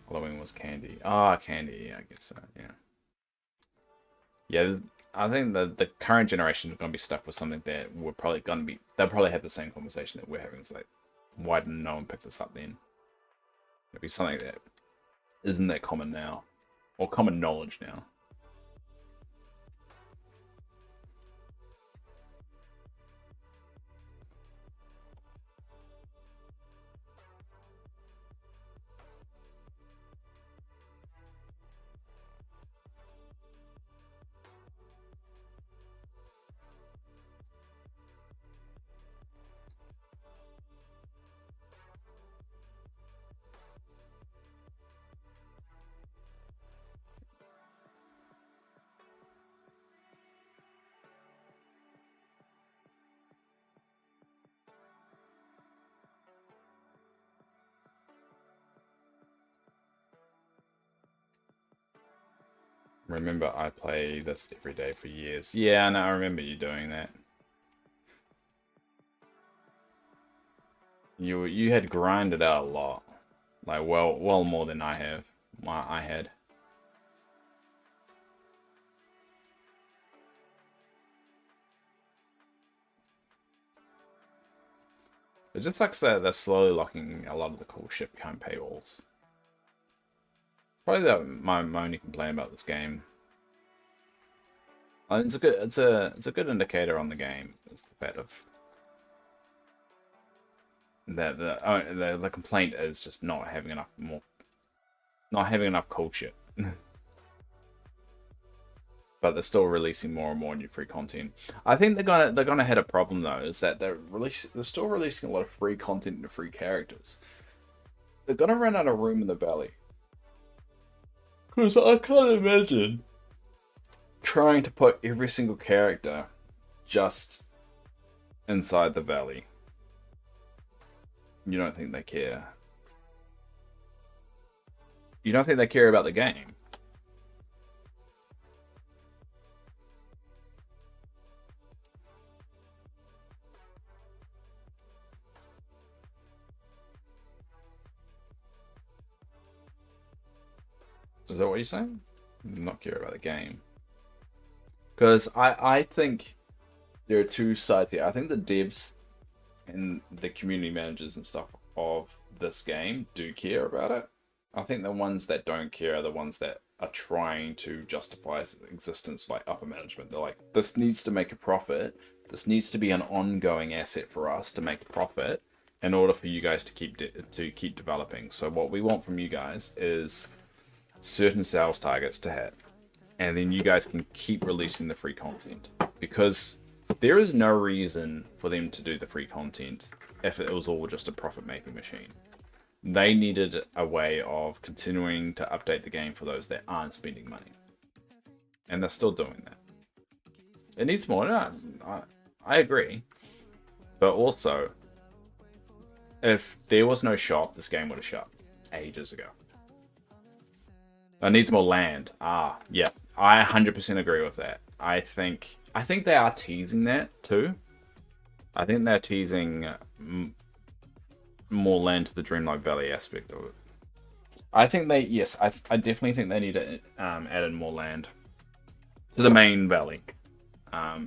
Halloween was candy. Ah, candy. Yeah, I guess so. Yeah. Yeah, I think the current generation is going to be stuck with something that we're probably going to be. They'll probably have the same conversation that we're having. It's like, why didn't no one pick this up then? It'll be something that isn't that common now, or common knowledge now. Remember, I play this every day for years. Yeah, no, I remember you doing that. You had grinded out a lot, like well more than I have. I had. It just sucks that they're slowly locking a lot of the cool shit behind paywalls. Probably my only complaint about this game. And it's a good indicator on the game. Is the fact of that the complaint is just not having enough cool shit. But they're still releasing more and more new free content. I think they're gonna hit a problem though, is that they're still releasing a lot of free content and free characters. They're gonna run out of room in the valley. Because I can't imagine trying to put every single character just inside the valley. You don't think they care? You don't think they care about the game? Is that what you're saying? Not care about the game. Because I think there are two sides here. I think the devs and the community managers and stuff of this game do care about it. I think the ones that don't care are the ones that are trying to justify its existence, like upper management. They're like, this needs to make a profit. This needs to be an ongoing asset for us to make a profit in order for you guys to keep developing. So what we want from you guys is certain sales targets to hit, and then you guys can keep releasing the free content, because there is no reason for them to do the free content if it was all just a profit-making machine. They needed a way of continuing to update the game for those that aren't spending money, and they're still doing that. It needs more. No, I agree, but also, if there was no shop, this game would have shut ages ago. It needs more land. Ah, yeah. I 100% agree with that. I think they are teasing that too. I think they're teasing more land to the Dreamlight Valley aspect of it. I think I definitely think they need to add in more land to the main valley.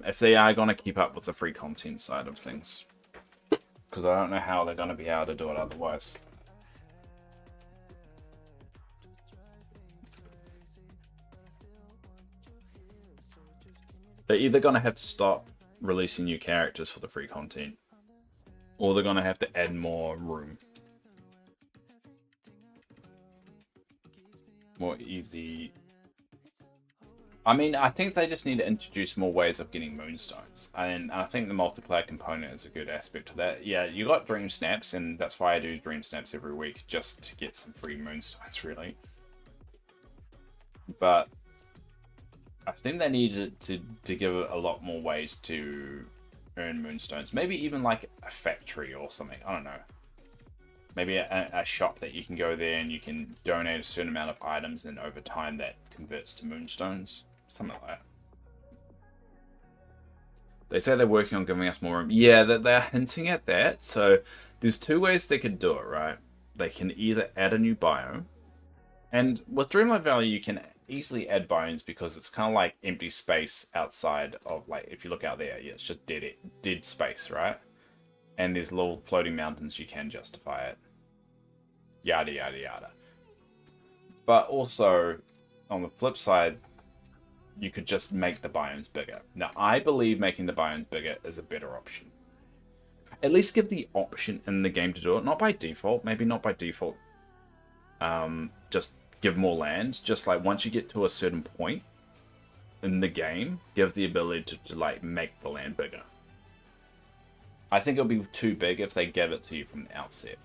If they are going to keep up with the free content side of things. Because I don't know how they're going to be able to do it otherwise. They're either going to have to stop releasing new characters for the free content, or they're going to have to add more room. More easy. I mean, I think they just need to introduce more ways of getting moonstones. And I think the multiplayer component is a good aspect to that. Yeah, you got Dream Snaps, and that's why I do Dream Snaps every week, just to get some free moonstones, really. But I think they need to give it a lot more ways to earn moonstones. Maybe even like a factory or something. I don't know. Maybe a shop that you can go there and you can donate a certain amount of items, and over time that converts to moonstones. Something like that. They say they're working on giving us more room. Yeah, they're hinting at that. So there's two ways they could do it, right? They can either add a new biome. And with Dreamlight Valley, you can easily add biomes because it's kind of like empty space outside of, like, if you look out there, yeah, it's just dead space, right? And there's little floating mountains, you can justify it. Yada, yada, yada. But also, on the flip side, you could just make the biomes bigger. Now, I believe making the biomes bigger is a better option. At least give the option in the game to do it. Not by default. Maybe not by default. Just give more land. Just like once you get to a certain point in the game, give the ability to like make the land bigger. I think it'll be too big if they give it to you from the outset.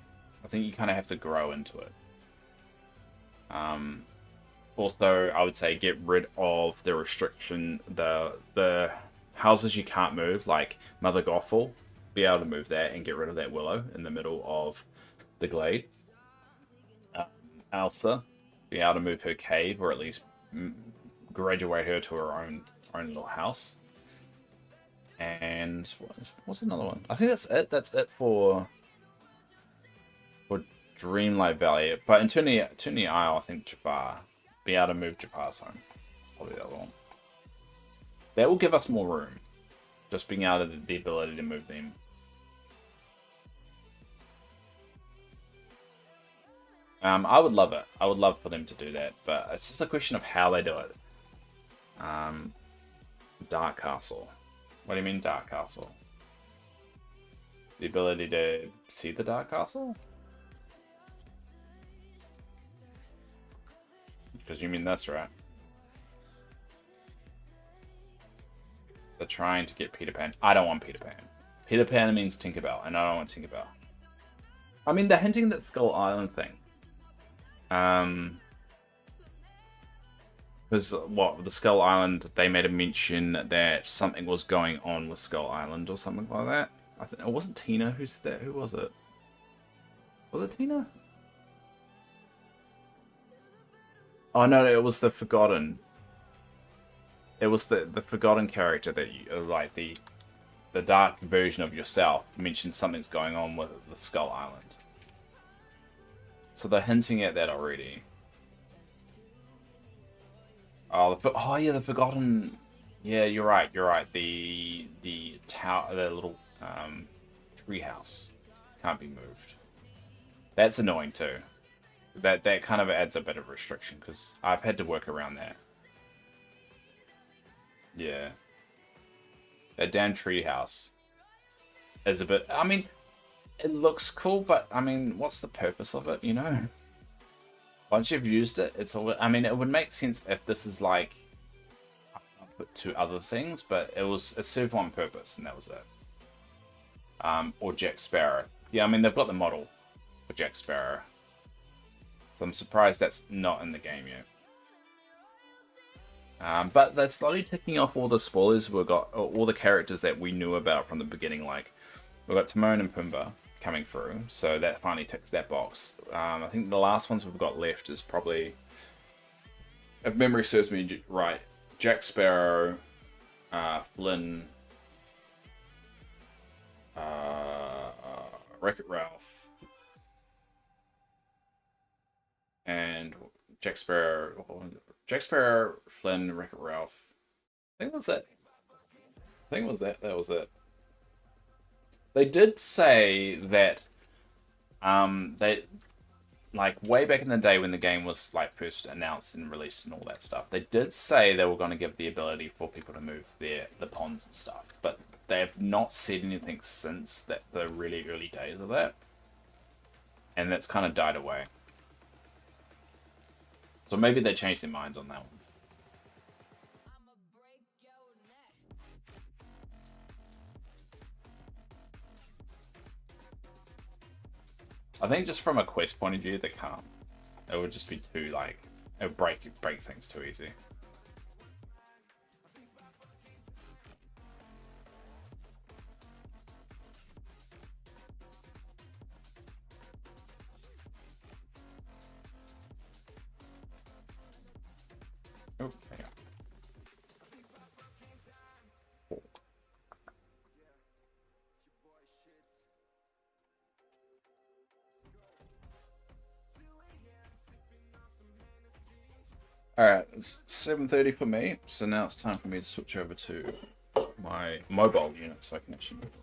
I think you kind of have to grow into it. Also, I would say get rid of the restriction, the houses you can't move, like Mother Gothel, be able to move that and get rid of that willow in the middle of the glade. Elsa, be able to move her cave, or at least graduate her to her own little house. And what's another one? I think that's it. That's it for Dreamlight Valley. But in Tuni Isle, I think Jafar. Be able to move Jafar's home. That's probably the other one. That will give us more room. Just being able to the ability to move them. I would love it. I would love for them to do that, but it's just a question of how they do it. Dark Castle. What do you mean Dark Castle? The ability to see the Dark Castle? Because you mean that's right. They're trying to get Peter Pan. I don't want Peter Pan. Peter Pan means Tinkerbell, and I don't want Tinkerbell. I mean, they're hinting that Skull Island thing. Because the Skull Island, they made a mention that something was going on with Skull Island or something like that. I think it wasn't Tina who said that. Who was it? Was it Tina? Oh no, it was the Forgotten. It was the Forgotten character that you like the dark version of yourself mentioned something's going on with the Skull Island. So they're hinting at that already. Oh yeah, the Forgotten. Yeah, you're right. You're right. The tower, the little treehouse can't be moved. That's annoying too. That kind of adds a bit of restriction because I've had to work around that. Yeah. That damn treehouse is a bit. I mean, it looks cool, but I mean, what's the purpose of it? You know. Once you've used it, it's all. I mean, it would make sense if this is like put to other things, but it served one purpose, and that was it. Or Jack Sparrow. Yeah, I mean they've got the model for Jack Sparrow, so I'm surprised that's not in the game yet. But they're slowly ticking off all the spoilers. We've got all the characters that we knew about from the beginning. Like we've got Timon and Pumbaa coming through, so that finally ticks that box. I think the last ones we've got left is probably, if memory serves me right, Jack Sparrow, Flynn, Wreck-It Ralph, and Jack Sparrow, Flynn, Wreck-It Ralph. I think that's it. I think it was that. That was it. They did say that they, like way back in the day when the game was like first announced and released and all that stuff, they did say they were going to give the ability for people to move the ponds and stuff, but they have not said anything since the really early days of that, and that's kind of died away. So maybe they changed their mind on that one. I think just from a quest point of view, they can't. It would just be too, like, it would break things too easy. Oh, hang on. Oh. Alright, it's 7:30 for me, so now it's time for me to switch over to my mobile unit so I can actually move around.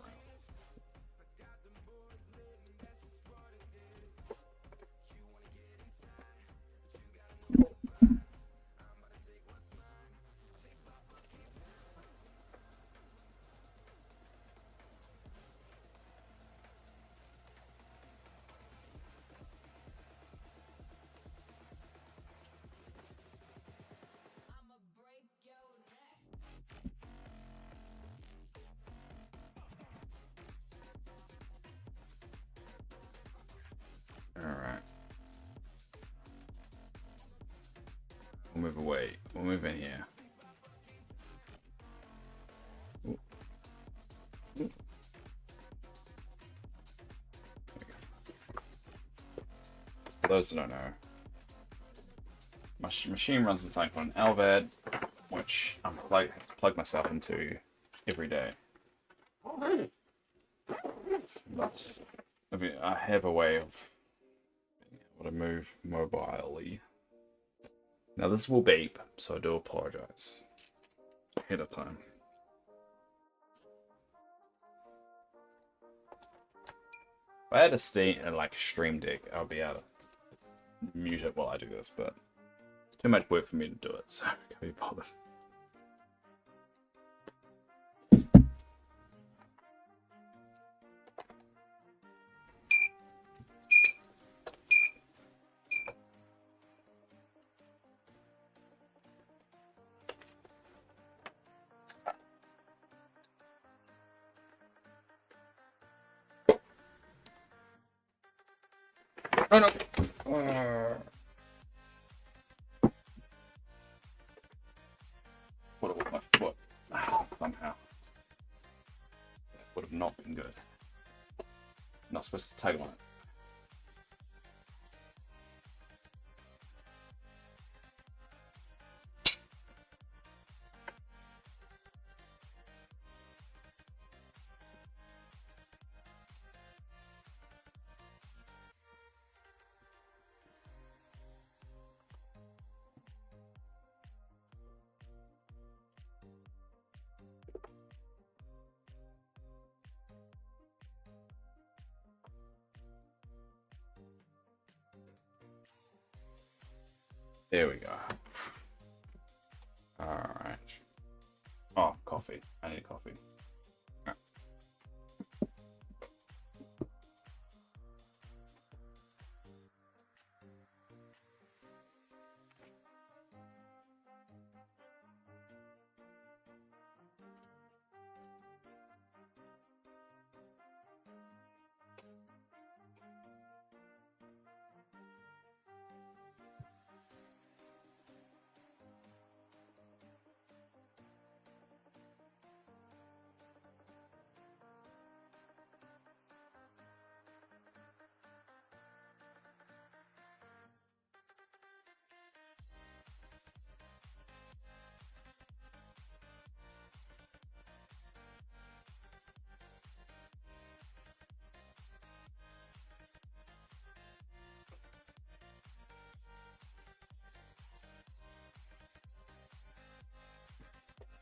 Alright. We'll move away. We'll move in here. Ooh. Ooh. For those that don't know, my machine runs on something called an LVAD, which I have to plug myself into every day. But I have a way of being able to move mobilely. Now this will beep, so I do apologize ahead of time. If I had a Stream Deck, I'll be able to mute it while I do this, but it's too much work for me to do it, so I can't be bothered. Oh no! Put it with my foot. Somehow. That would have not been good. Not supposed to tug on it. There we go. Alright. Oh, coffee. I need coffee. Right.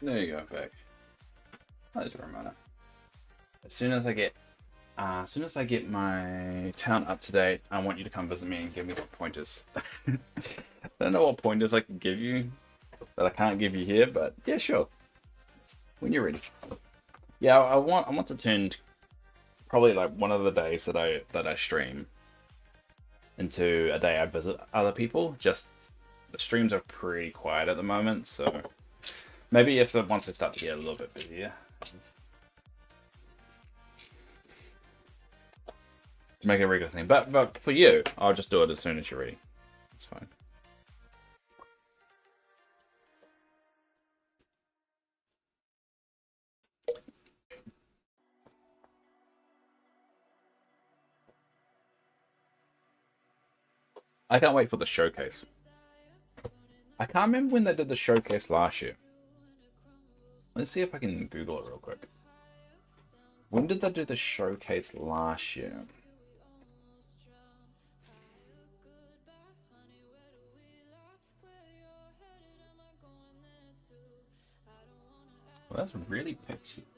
There you go, back. That is a reminder. As soon as I get my town up to date, I want you to come visit me and give me some pointers. I don't know what pointers I can give you that I can't give you here, but yeah, sure. When you're ready. Yeah, I want to turn probably like one of the days that I stream into a day I visit other people. Just the streams are pretty quiet at the moment, so maybe once they start to get a little bit busier. To make it a regular thing. But for you, I'll just do it as soon as you're ready. It's fine. I can't wait for the showcase. I can't remember when they did the showcase last year. Let's see if I can Google it real quick. When did they do the showcase last year? Well, that's really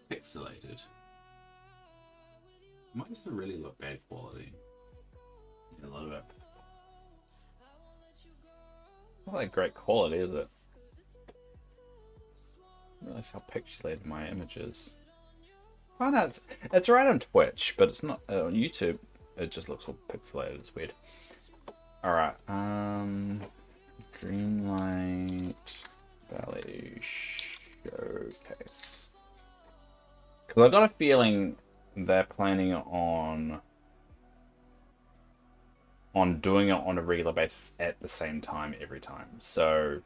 pixelated. Might have to really look bad quality. Yeah, a little bit. Not like great quality, is it? I realize how pixelated my image is. Oh no, it's right on Twitch, but it's not on YouTube. It just looks all pixelated. It's weird. All right. Dreamlight Valley Showcase. Because I got a feeling they're planning on doing it on a regular basis at the same time every time. So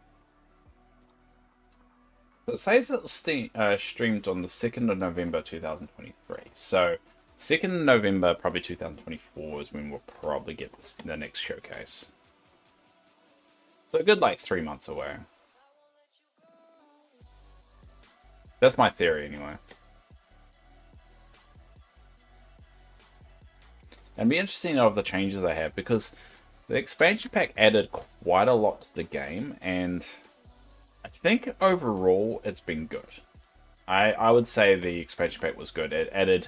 it says it was streamed on the 2nd of November 2023. So 2nd of November, probably 2024 is when we'll probably get the next showcase. So a good like 3 months away. That's my theory anyway. And be interesting of the changes they have, because the expansion pack added quite a lot to the game, and I think overall it's been good. I would say the expansion pack was good. It added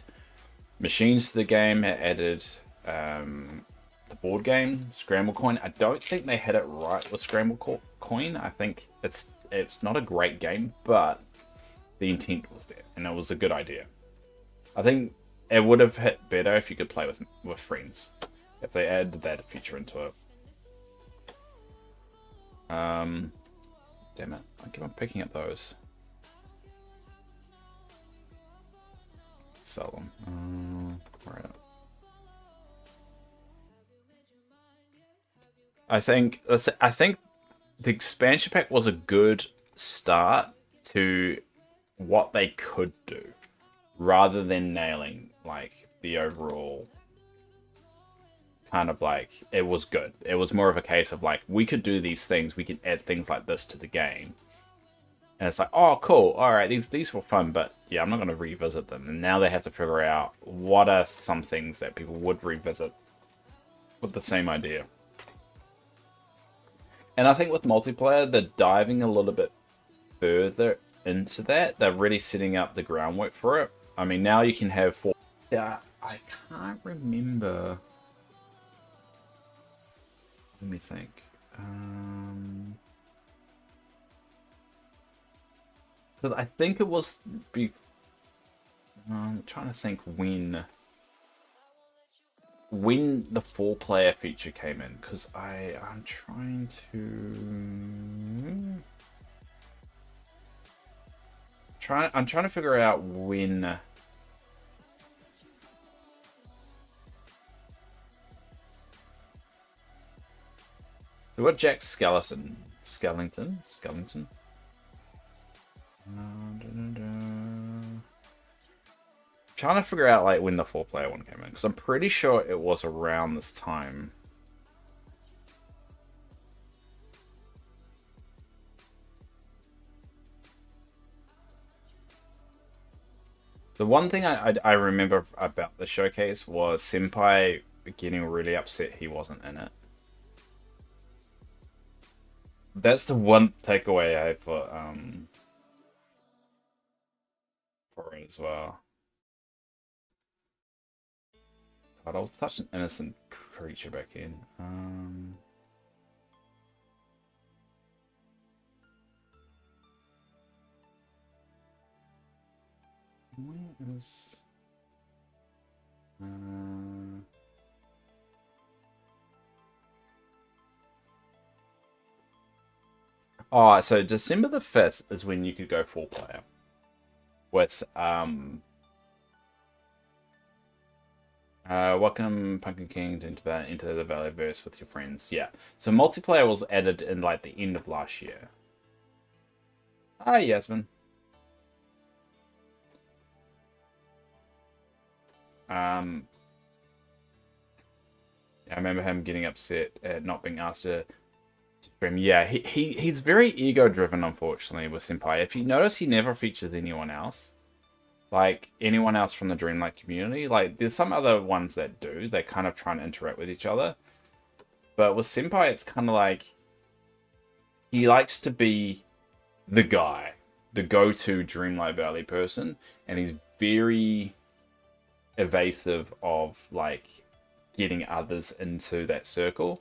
machines to the game, it added the board game, Scramble Coin. I don't think they had it right with Scramble Coin. I think it's not a great game, but the intent was there, and it was a good idea. I think it would have hit better if you could play with friends, if they added that feature into it. Damn it, I keep on picking up those. Sell them. Where are I think the expansion pack was a good start to what they could do, rather than nailing like the overall kind of like it was good. It was more of a case of like, we could do these things, we could add things like this to the game. And it's like, oh cool, alright, these were fun, but yeah, I'm not gonna revisit them. And now they have to figure out what are some things that people would revisit with the same idea. And I think with multiplayer, they're diving a little bit further into that. They're really setting up the groundwork for it. I mean, now you can have 4. Yeah, I can't remember. Let me think. Because I think it was. I'm trying to think when the 4-player feature came in. Because I'm trying to. I'm trying to figure out when. So what Jack Skellington? Trying to figure out like when the 4-player one came in, because I'm pretty sure it was around this time. The one thing I remember about the showcase was Senpai getting really upset he wasn't in it. That's the one takeaway I had for it as well. God, I was such an innocent creature back in. Where is... Oh, so December the 5th is when you could go 4-player. With, welcome Pumpkin King into the Valleyverse with your friends. Yeah. So multiplayer was added in like the end of last year. Hi, Yasmin. Yeah, I remember him getting upset at not being asked to stream. Yeah, he's very ego driven, unfortunately, with Senpai. If you notice, he never features anyone else. Like anyone else from the Dreamlight community. Like there's some other ones that do. They kind of try and interact with each other. But with Senpai, it's kind of like he likes to be the guy, the go-to Dreamlight Valley person, and he's very evasive of like getting others into that circle.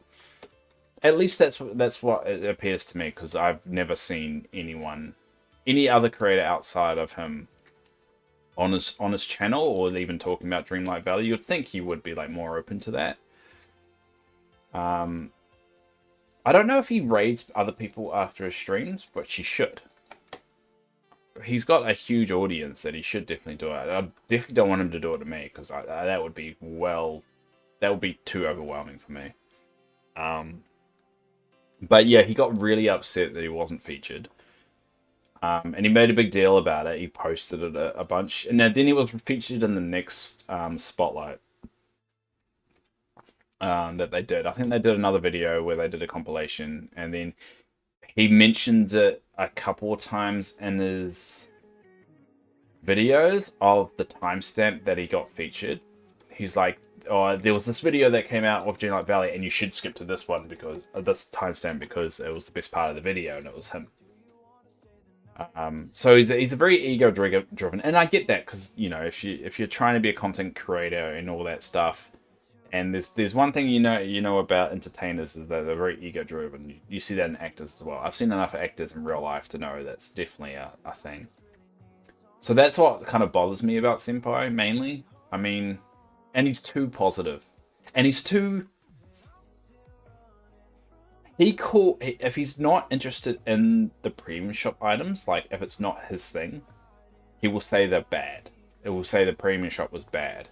At least that's what it appears to me, because I've never seen any other creator outside of him on his channel, or even talking about Dreamlight Valley. You'd think he would be like more open to that. I don't know if he raids other people after his streams, but he should. He's got a huge audience that he should definitely do it. I definitely don't want him to do it to me, because that would be too overwhelming for me. But yeah, he got really upset that he wasn't featured. And he made a big deal about it. He posted it a bunch. And then he was featured in the next spotlight that they did. I think they did another video where they did a compilation. And then he mentions it a couple of times in his videos of the timestamp that he got featured. He's like, oh, there was this video that came out with Dreamlight Valley, and you should skip to this one because this timestamp, because it was the best part of the video, and it was him. So he's a very ego driven, and I get that, because you know, if you're trying to be a content creator and all that stuff, and there's one thing you know about entertainers is that they're very ego driven. You see that in actors as well. I've seen enough actors in real life to know that's definitely a thing. So that's what kind of bothers me about Senpai mainly. I mean, and he's too positive, and he's too. If he's not interested in the premium shop items, like if it's not his thing, he will say they're bad. It will say the premium shop was bad.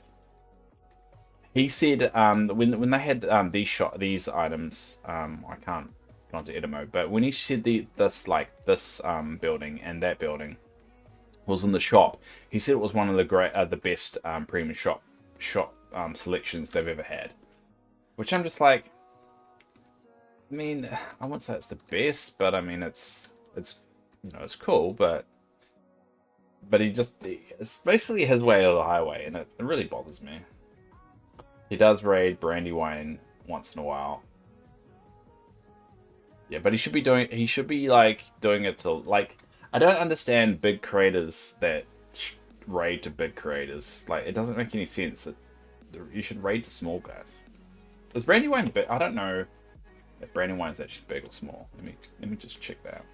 He said when they had these items, I can't go onto edit mode, but when he said this building and that building was in the shop, he said it was one of the best premium shop selections they've ever had. Which I'm just like, I mean, I won't say it's the best, but I mean it's it's cool, but it's basically his way or the highway, and it really bothers me. He does raid Brandywine once in a while. Yeah, but he should be doing it to, like, I don't understand big creators that raid to big creators. Like, it doesn't make any sense. You should raid to small guys. Is Brandywine big? I don't know if Brandywine is actually big or small. Let me just check that out.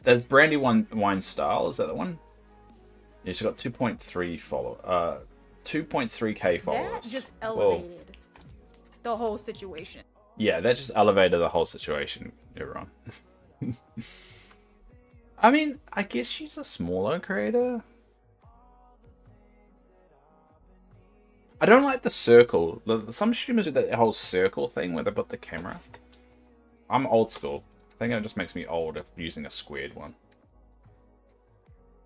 Is Brandywine style? Is that the one? Yeah, she's got 2.3 follow. 2.3k followers. That just elevated the whole situation. Yeah, that just elevated the whole situation, everyone. I mean, I guess she's a smaller creator. I don't like the circle. Some streamers do that whole circle thing where they put the camera. I'm old school. I think it just makes me old if using a squared one.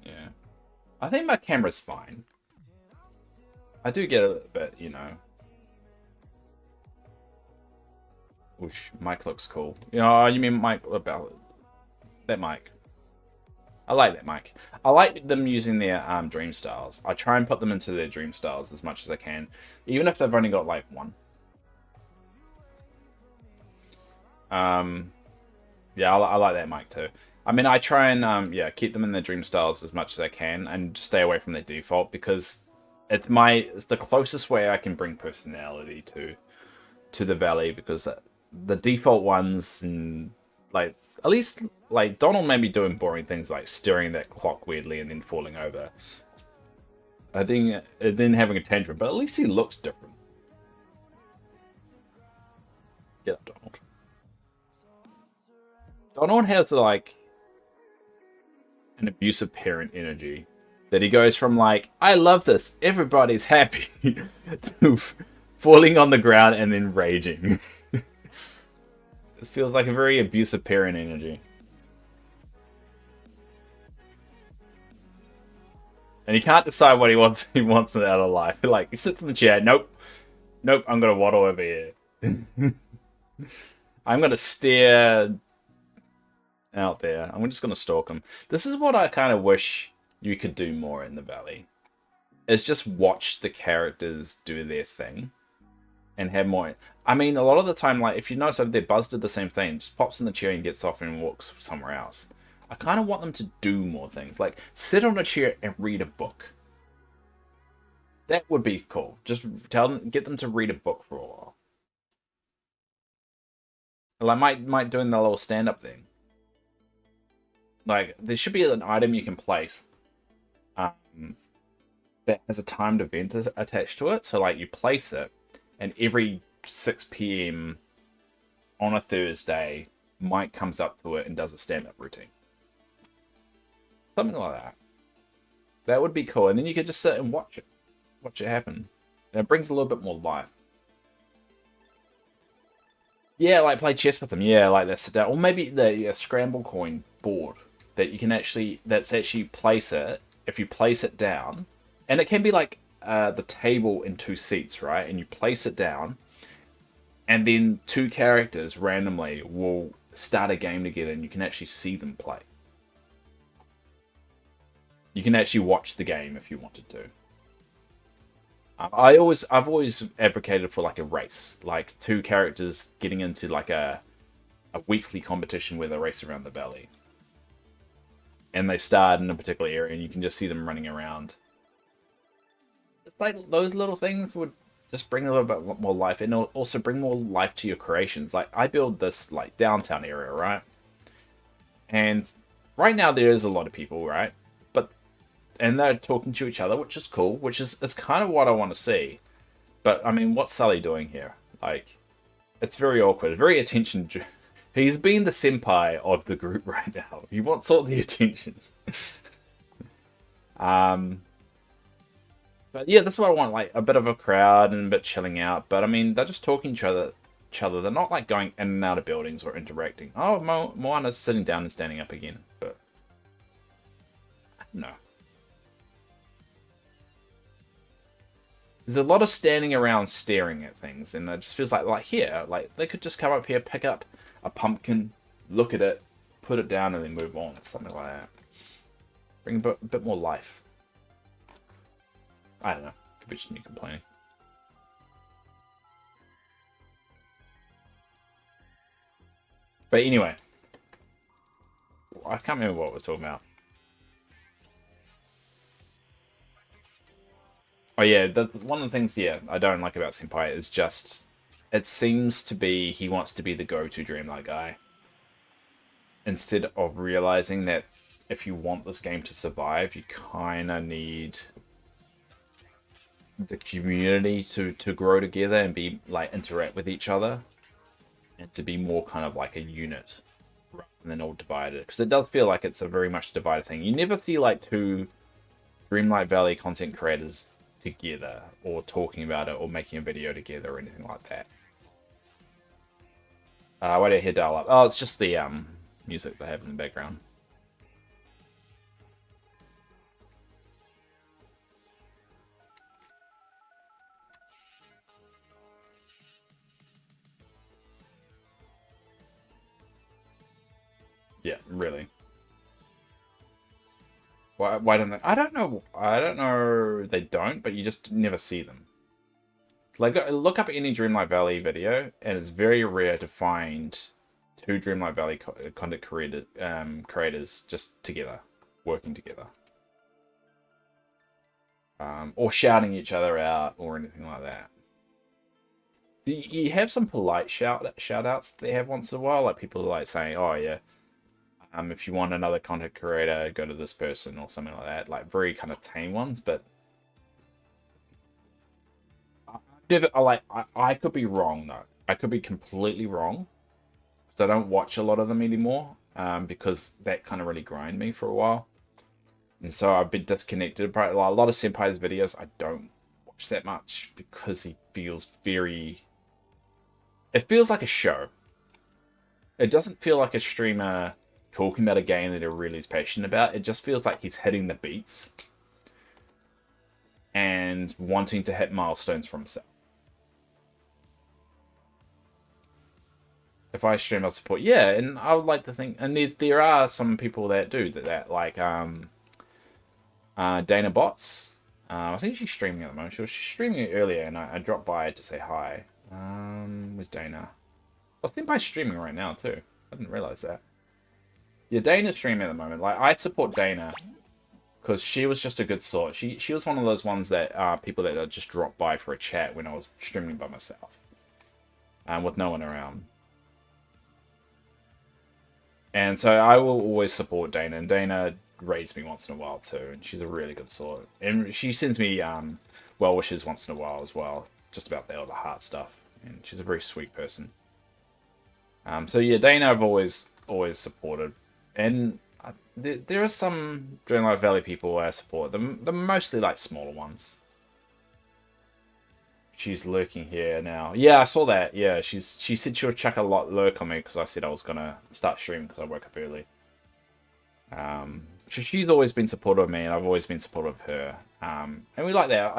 Yeah. I think my camera's fine. I do get a bit, Which mic looks cool. You mean mic about that mic? I like that mic. I like them using their dream styles. I try and put them into their dream styles as much as I can, even if they've only got like one. Yeah, I like that mic too. I mean, I try and keep them in their dream styles as much as I can, and stay away from their default, because it's the closest way I can bring personality to the Valley, because the default ones, and like at least like Donald may be doing boring things like stirring that clock weirdly and then falling over. I think then having a tantrum, but at least he looks different. Get up, Donald. Donald has like an abusive parent energy that he goes from like, I love this, everybody's happy, to falling on the ground and then raging. This feels like a very abusive parent energy. And he can't decide what he wants. He wants out of life. Like he sits in the chair. Nope, nope. I'm gonna waddle over here. I'm gonna stare out there. I'm just gonna stalk him. This is what I kind of wish you could do more in the valley. Is just watch the characters do their thing, and have more. I mean, a lot of the time, like if you notice over there, Buzz did the same thing. Just pops in the chair and gets off and walks somewhere else. I kind of want them to do more things, like sit on a chair and read a book. That would be cool. Just tell them, get them to read a book for a while. Like might doing the little stand-up thing. Like there should be an item you can place that has a timed event attached to it. So like you place it, and every 6 p.m. on a Thursday, Mike comes up to it and does a stand-up routine. Something like that. That would be cool. And then you could just sit and watch it. Watch it happen. And it brings a little bit more life. Yeah, like play chess with them. Yeah, like that sit down. Or maybe the scramble coin board that you can actually, that's actually place it. If you place it down, and it can be like the table in 2 seats, right? And you place it down, and then 2 characters randomly will start a game together, and you can actually see them play. You can actually watch the game if you wanted to. I've always advocated for like a race, like 2 characters getting into like a weekly competition where they race around the valley, and they start in a particular area, and you can just see them running around. It's like those little things would just bring a little bit more life, and also bring more life to your creations. Like I build this like downtown area, right? And right now there is a lot of people, right? And they're talking to each other, which is cool, which is kind of what I want to see. But, I mean, what's Sully doing here? Like, it's very awkward, very attention. He's being the senpai of the group right now. He wants all the attention. But yeah, that's what I want, like, a bit of a crowd and a bit chilling out. But, I mean, they're just talking to each other. They're not, like, going in and out of buildings or interacting. Oh, Moana's sitting down and standing up again. But, no. There's a lot of standing around staring at things, and it just feels like here, like they could just come up here, pick up a pumpkin, look at it, put it down, and then move on. Something like that. Bring a bit more life. I don't know. Could be just me complaining. But anyway, I can't remember what we're talking about. Oh yeah, one of the things, yeah, I don't like about Senpai is just, it seems to be he wants to be the go-to Dreamlight guy, instead of realizing that if you want this game to survive, you kind of need the community to grow together and be like interact with each other, and to be more kind of like a unit rather than all divided. Because it does feel like it's a very much divided thing. You never see like 2 Dreamlight Valley content creators together, or talking about it, or making a video together, or anything like that. Why did I hear dial up? Oh, it's just the music they have in the background. Yeah, really. Why don't they? I don't know. I don't know. They don't, but you just never see them. Like, look up any Dreamlight Valley video, and it's very rare to find 2 Dreamlight Valley content creators just together, working together, or shouting each other out or anything like that. You have some polite shout outs they have once in a while, like people like saying, "Oh yeah, if you want another content creator, go to this person," or something like that. Like very kind of tame ones, but I could be wrong though. I could be completely wrong, because I don't watch a lot of them anymore. Because that kind of really grind me for a while, and so I've been disconnected. Probably a lot of Senpai's videos I don't watch that much, because he feels very. It feels like a show. It doesn't feel like a streamer talking about a game that he really is passionate about. It just feels like he's hitting the beats, and wanting to hit milestones for himself. If I stream, I'll support. Yeah, and I would like to think, and there are some people that do that like Dana Bots. I think she's streaming at the moment. She's streaming it earlier, and I dropped by to say hi. Where's Dana? I think by streaming right now too. I didn't realize that. Yeah, Dana's streaming at the moment. Like, I support Dana because she was just a good sort. She was one of those ones that people that just dropped by for a chat when I was streaming by myself, with no one around. And so I will always support Dana, and Dana raids me once in a while too, and she's a really good sort. And she sends me well wishes once in a while as well, just about all the heart stuff. And she's a very sweet person. So yeah, Dana I've always supported, and there are some Dreamlight Valley people I support. They're mostly like smaller ones. She's lurking here now. Yeah, I saw that. Yeah, she said she'll chuck a lot lurk on me because I said I was gonna start streaming because I woke up early. She's always been supportive of me, and I've always been supportive of her. And we like that.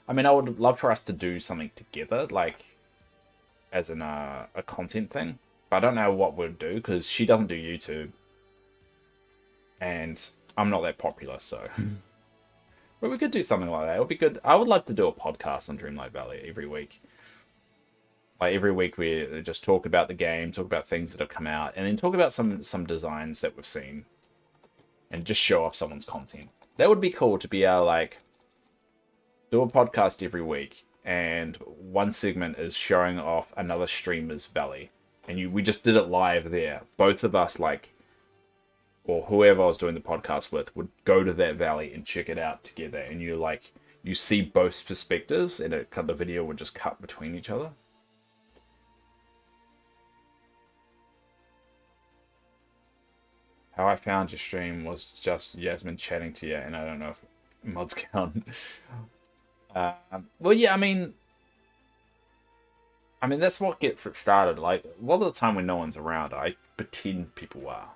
I mean, I would love for us to do something together, like as in a content thing. But I don't know what we'll do because she doesn't do YouTube, and I'm not that popular, so. But we could do something like that. It would be good. I would like to do a podcast on Dreamlight Valley every week. Like every week we just talk about the game, talk about things that have come out, and then talk about some designs that we've seen. And just show off someone's content. That would be cool to be able to like do a podcast every week, and one segment is showing off another streamer's valley. And we just did it live there. Both of us like, or whoever I was doing the podcast with, would go to that valley and check it out together, and you see both perspectives, and the video would just cut between each other. How I found your stream was just Yasmin chatting to you, and I don't know if mods count. Well, yeah, I mean that's what gets it started. Like a lot of the time when no one's around, I pretend people are.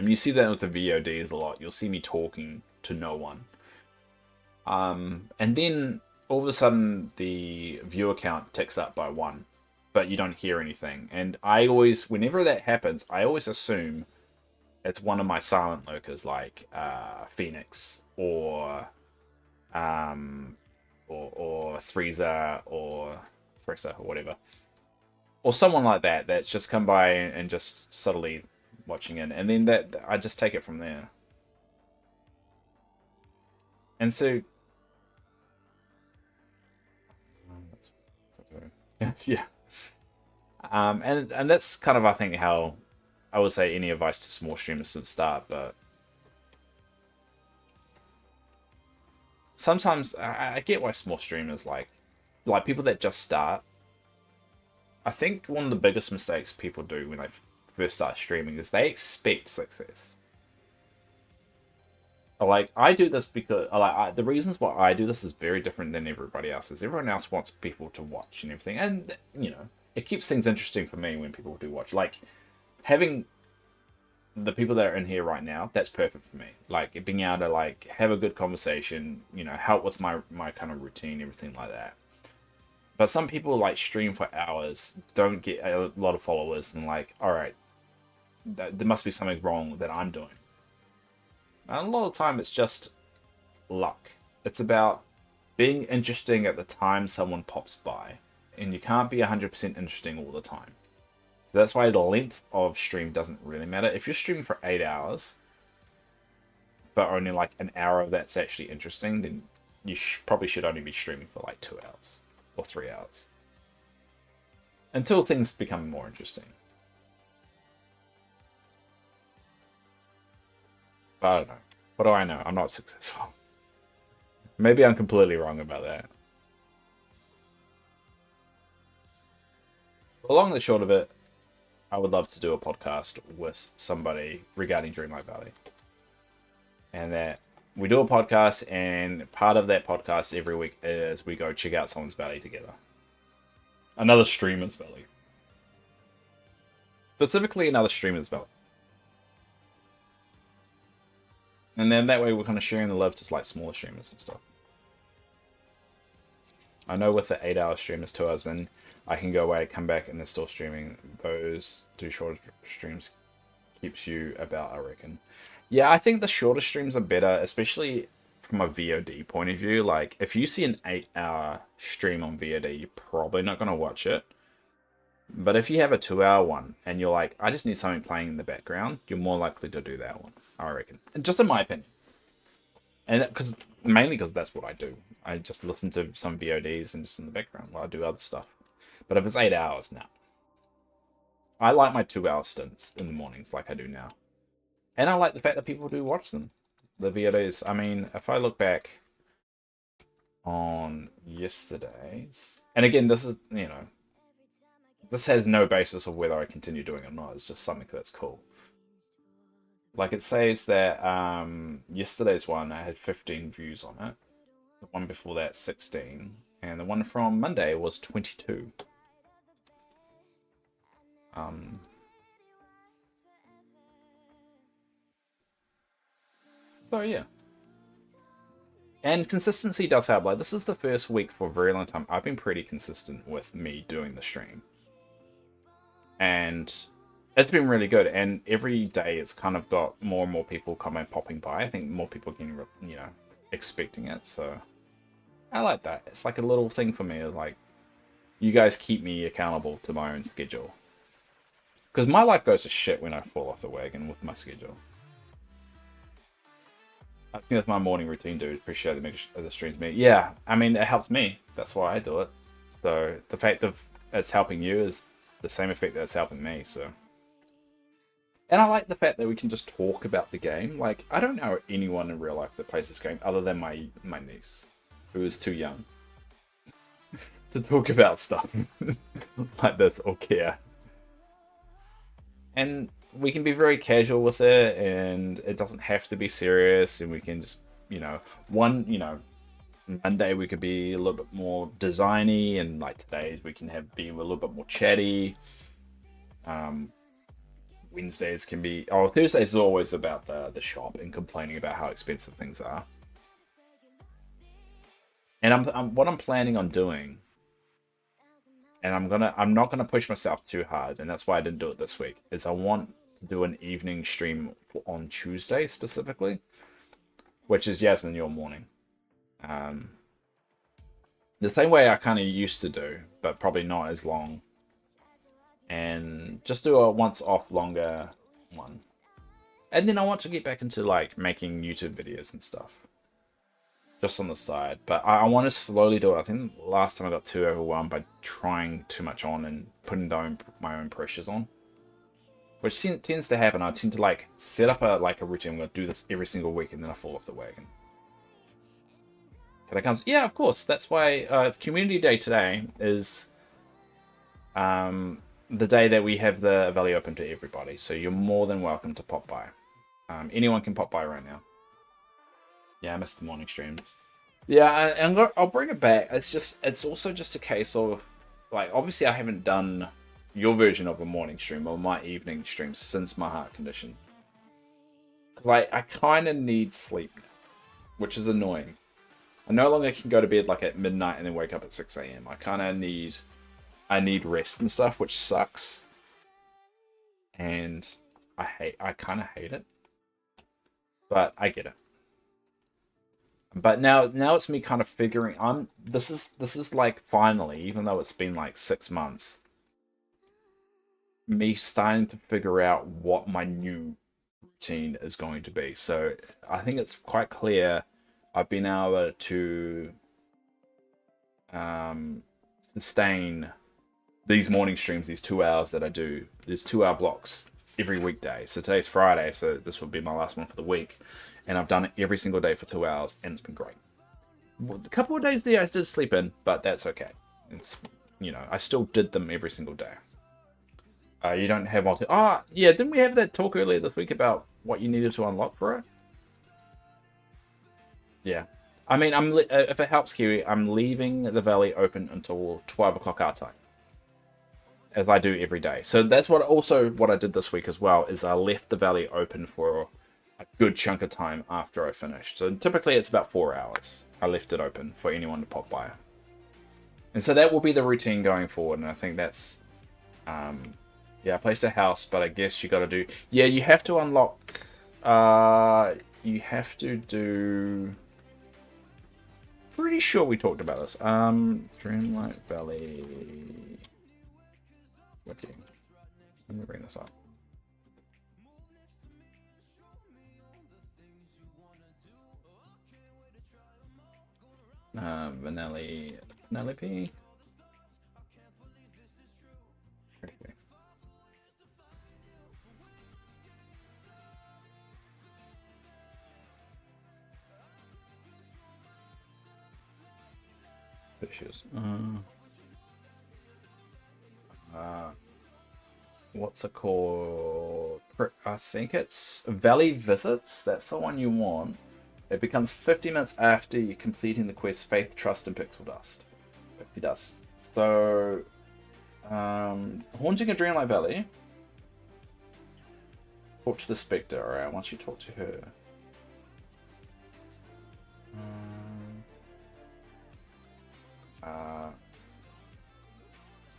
You see that with the VODs a lot. You'll see me talking to no one. And then all of a sudden the viewer count ticks up by 1, but you don't hear anything. And I always, whenever that happens, I always assume it's one of my silent lurkers, like Phoenix or Threeza or Threesa or whatever, or someone like that that's just come by and just subtly watching it, and then that I just take it from there. And so yeah, and that's kind of, I think, how I would say any advice to small streamers to the start. But sometimes I get why small streamers like people that just start. I think one of the biggest mistakes people do when they first start streaming is they expect success. Like, I do this because the reasons why I do this is very different than everybody else's. Everyone else wants people to watch and everything, and you know, it keeps things interesting for me when people do watch. Like, having the people that are in here right now, that's perfect for me. Like, being able to like have a good conversation, you know, help with my kind of routine, everything like that. But some people like stream for hours, don't get a lot of followers, and like, all right, there must be something wrong that I'm doing. And a lot of the time it's just luck. It's about being interesting at the time someone pops by. And you can't be 100% interesting all the time. So that's why the length of stream doesn't really matter. If you're streaming for 8 hours, but only like an hour of that's actually interesting, then you probably should only be streaming for like 2 hours or 3 hours. Until things become more interesting. But I don't know. What do I know? I'm not successful. Maybe I'm completely wrong about that. Along the short of it, I would love to do a podcast with somebody regarding Dreamlight Valley. And that we do a podcast, and part of that podcast every week is we go check out someone's valley together. Another streamer's valley. Specifically, another streamer's valley. And then that way we're kind of sharing the love to like smaller streamers and stuff. I know with the 8-hour streamers, 2 hours in, I can go away, come back, and they're still streaming. Those 2 shorter streams keeps you about, I reckon. Yeah, I think the shorter streams are better, especially from a VOD point of view. Like, if you see an 8-hour stream on VOD, you're probably not going to watch it. But if you have a 2-hour one, and you're like, I just need something playing in the background, you're more likely to do that one, I reckon. Just in my opinion. And mainly because that's what I do. I just listen to some VODs and just in the background while I do other stuff. But if it's 8 hours, now. I like my 2-hour stints in the mornings like I do now. And I like the fact that people do watch them. The VODs. I mean, if I look back on yesterday's... And again, this is, you know... This has no basis of whether I continue doing it or not. It's just something that's cool. Like it says that yesterday's one, I had 15 views on it. The one before that, 16. And the one from Monday was 22. So yeah. And consistency does help. Like, this is the first week for a very long time I've been pretty consistent with me doing the stream. And it's been really good. And every day it's kind of got more and more people popping by. I think more people getting, you know, expecting it. So I like that. It's like a little thing for me. Like, you guys keep me accountable to my own schedule. Because my life goes to shit when I fall off the wagon with my schedule. I think that's my morning routine, dude. Appreciate the streams me. Yeah, I mean, it helps me. That's why I do it. So the fact that it's helping you is the same effect that it's helping me, so. And I like the fact that we can just talk about the game. Like, I don't know anyone in real life that plays this game other than my niece, who is too young to talk about stuff like this or care. And we can be very casual with it, and it doesn't have to be serious, and we can just, you know, Monday we could be a little bit more designy, and like today's we can be a little bit more chatty. Wednesdays can be, Thursdays is always about the shop and complaining about how expensive things are. And what I'm planning on doing, and I'm not gonna push myself too hard, and that's why I didn't do it this week, is I want to do an evening stream on Tuesday specifically, which is Yasmin, your morning. The same way I kind of used to do, but probably not as long. And just do a once off longer one. And then I want to get back into like making YouTube videos and stuff. Just on the side. But I want to slowly do it. I think last time I got too overwhelmed by trying too much on and putting my own pressures on. Which tends to happen. I tend to like set up a routine. I'm going to do this every single week, and then I fall off the wagon. Can I come? Yeah, of course. That's why Community Day today is the day that we have the Valley open to everybody. So you're more than welcome to pop by. Anyone can pop by right now. Yeah, I missed the morning streams. Yeah, I'll bring it back. It's also just a case of, like, obviously I haven't done your version of a morning stream or my evening stream since my heart condition. Like, I kind of need sleep, which is annoying. I no longer can go to bed like at midnight and then wake up at 6 a.m. I kind of need rest and stuff, which sucks. And I kind of hate it. But I get it. But now it's me kind of figuring, this is like finally, even though it's been like 6 months, me starting to figure out what my new routine is going to be. So I think it's quite clear I've been able to sustain these morning streams, these 2 hours that I do. There's 2-hour blocks every weekday. So today's Friday, so this will be my last one for the week. And I've done it every single day for 2 hours, and it's been great. A couple of days there I did sleep in, but that's okay. It's, you know, I still did them every single day. You don't have yeah, didn't we have that talk earlier this week about what you needed to unlock for it? Yeah. I mean, if it helps, Kiwi, I'm leaving the Valley open until 12 o'clock our time, as I do every day. So that's what I did this week as well, is I left the Valley open for a good chunk of time after I finished. So typically it's about 4 hours. I left it open for anyone to pop by. And so that will be the routine going forward. And I think that's, yeah, I placed a house, but I guess you got to do, yeah, you have to unlock, you have to do, pretty sure we talked about this. Dreamlight Valley. Okay. Let me bring this up. Vanellope. Okay. Fishes. What's it called? I think it's Valley Visits. That's the one you want. It becomes 50 minutes after you completing the quest Faith, Trust, and Pixel Dust. 50 dust. So, Haunting a Dreamlight Valley. Talk to the Spectre. Alright, once you talk to her.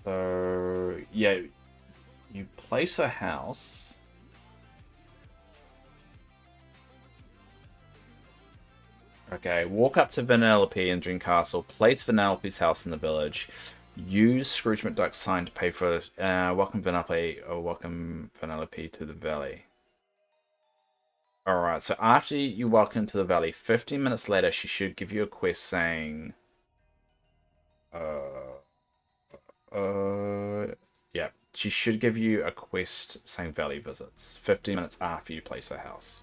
So, yeah, you place a house. Okay, walk up to Vanellope in Dream Castle, place Vanellope's house in the village, use Scrooge McDuck's sign to pay for welcome Vanellope or welcome Vanellope to the valley. Alright, so after you welcome to the valley, 15 minutes later she should give you a quest saying yeah, she should give you a quest saying valley visits 15 minutes after you place her house.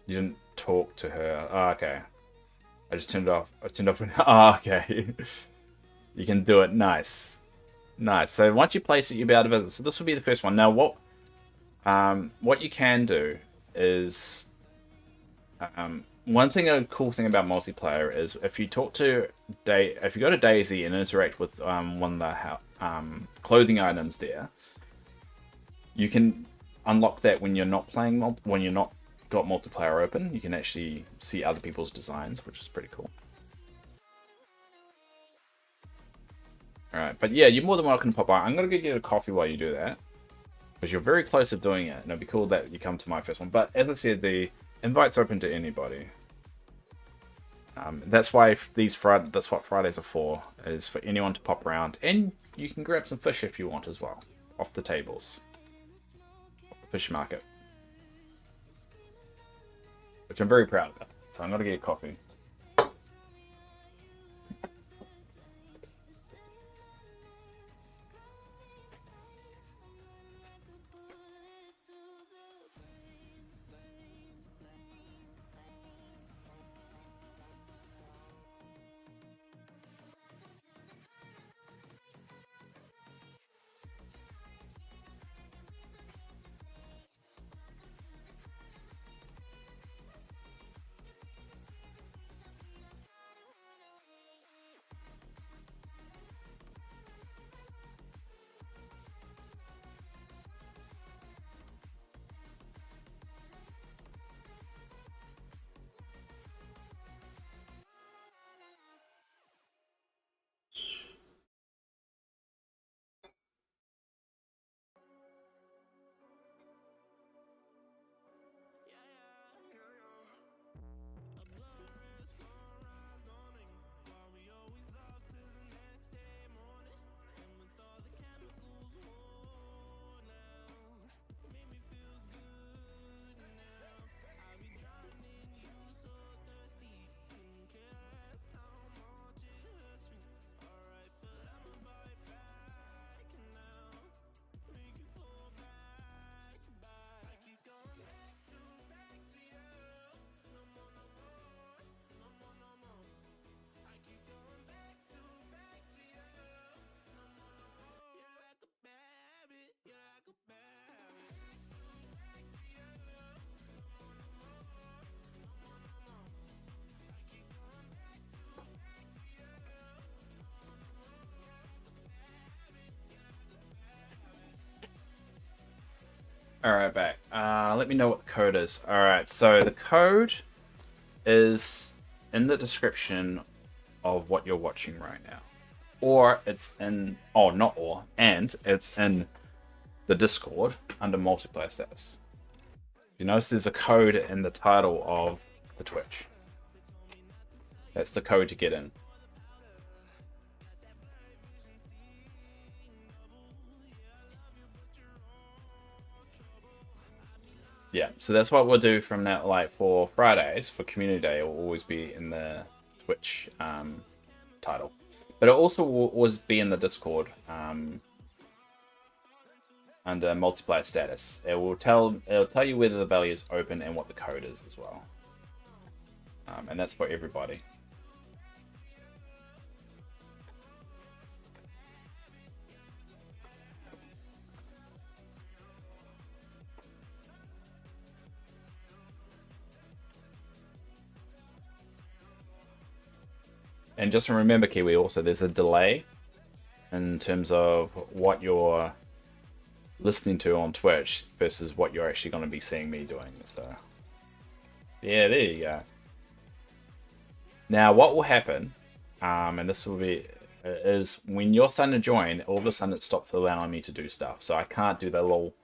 You didn't talk to her. Oh, okay. I just turned it off. I turned off. Oh, okay. You can do it. Nice. Nice. So once you place it, you'll be able to visit. So this will be the first one. Now, what you can do is, one thing, a cool thing about multiplayer is if you talk to if you go to Daisy and interact with one of the clothing items there, you can unlock that when you're not playing when you're not got multiplayer open. You can actually see other people's designs, which is pretty cool. Alright, but yeah, you're more than welcome to pop by. I'm going to go get a coffee while you do that, because you're very close to doing it, and it'd be cool that you come to my first one. But as I said, the invite's open to anybody. That's why that's what Fridays are for, is for anyone to pop around, and you can grab some fish if you want as well, off the tables, off the fish market, which I'm very proud about. So I'm going to get a coffee. Alright, back. Let me know what the code is. Alright, so the code is in the description of what you're watching right now. Or it's in... Oh, not or. And it's in the Discord under multiplayer status. You notice there's a code in the title of the Twitch. That's the code to get in. Yeah, so that's what we'll do from now. Like for Fridays, for Community Day, it will always be in the Twitch title, but it also will always be in the Discord under multiplayer status. It'll tell you whether the valley is open and what the code is as well, and that's for everybody. And just remember, Kiwi, also there's a delay in terms of what you're listening to on Twitch versus what you're actually going to be seeing me doing. So, yeah, there you go. Now, what will happen, and this will be, is when you're starting to join, all of a sudden it stops allowing me to do stuff. So I can't do that little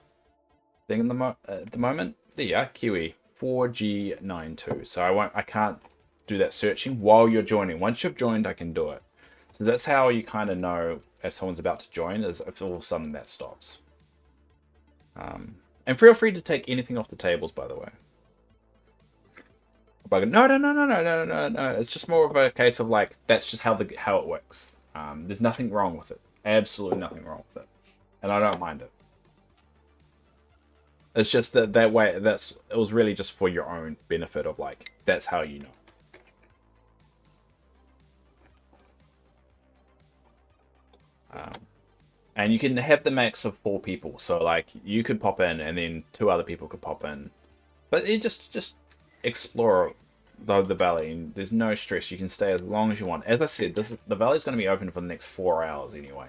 thing at the moment. There you are, Kiwi 4G92. So I can't do that searching while you're joining. Once you've joined, I can do it. So that's how you kind of know if someone's about to join, is if all of a sudden that stops. And feel free to take anything off the tables, by the way. But no. It's just more of a case of like, that's just how it works. There's nothing wrong with it. Absolutely nothing wrong with it. And I don't mind it. It's just that way, it was really just for your own benefit of like, that's how you know. And you can have the max of 4 people, so like you could pop in and then 2 other people could pop in, but it just explore the valley, and there's no stress. You can stay as long as you want. As I said, the valley is going to be open for the next 4 hours anyway.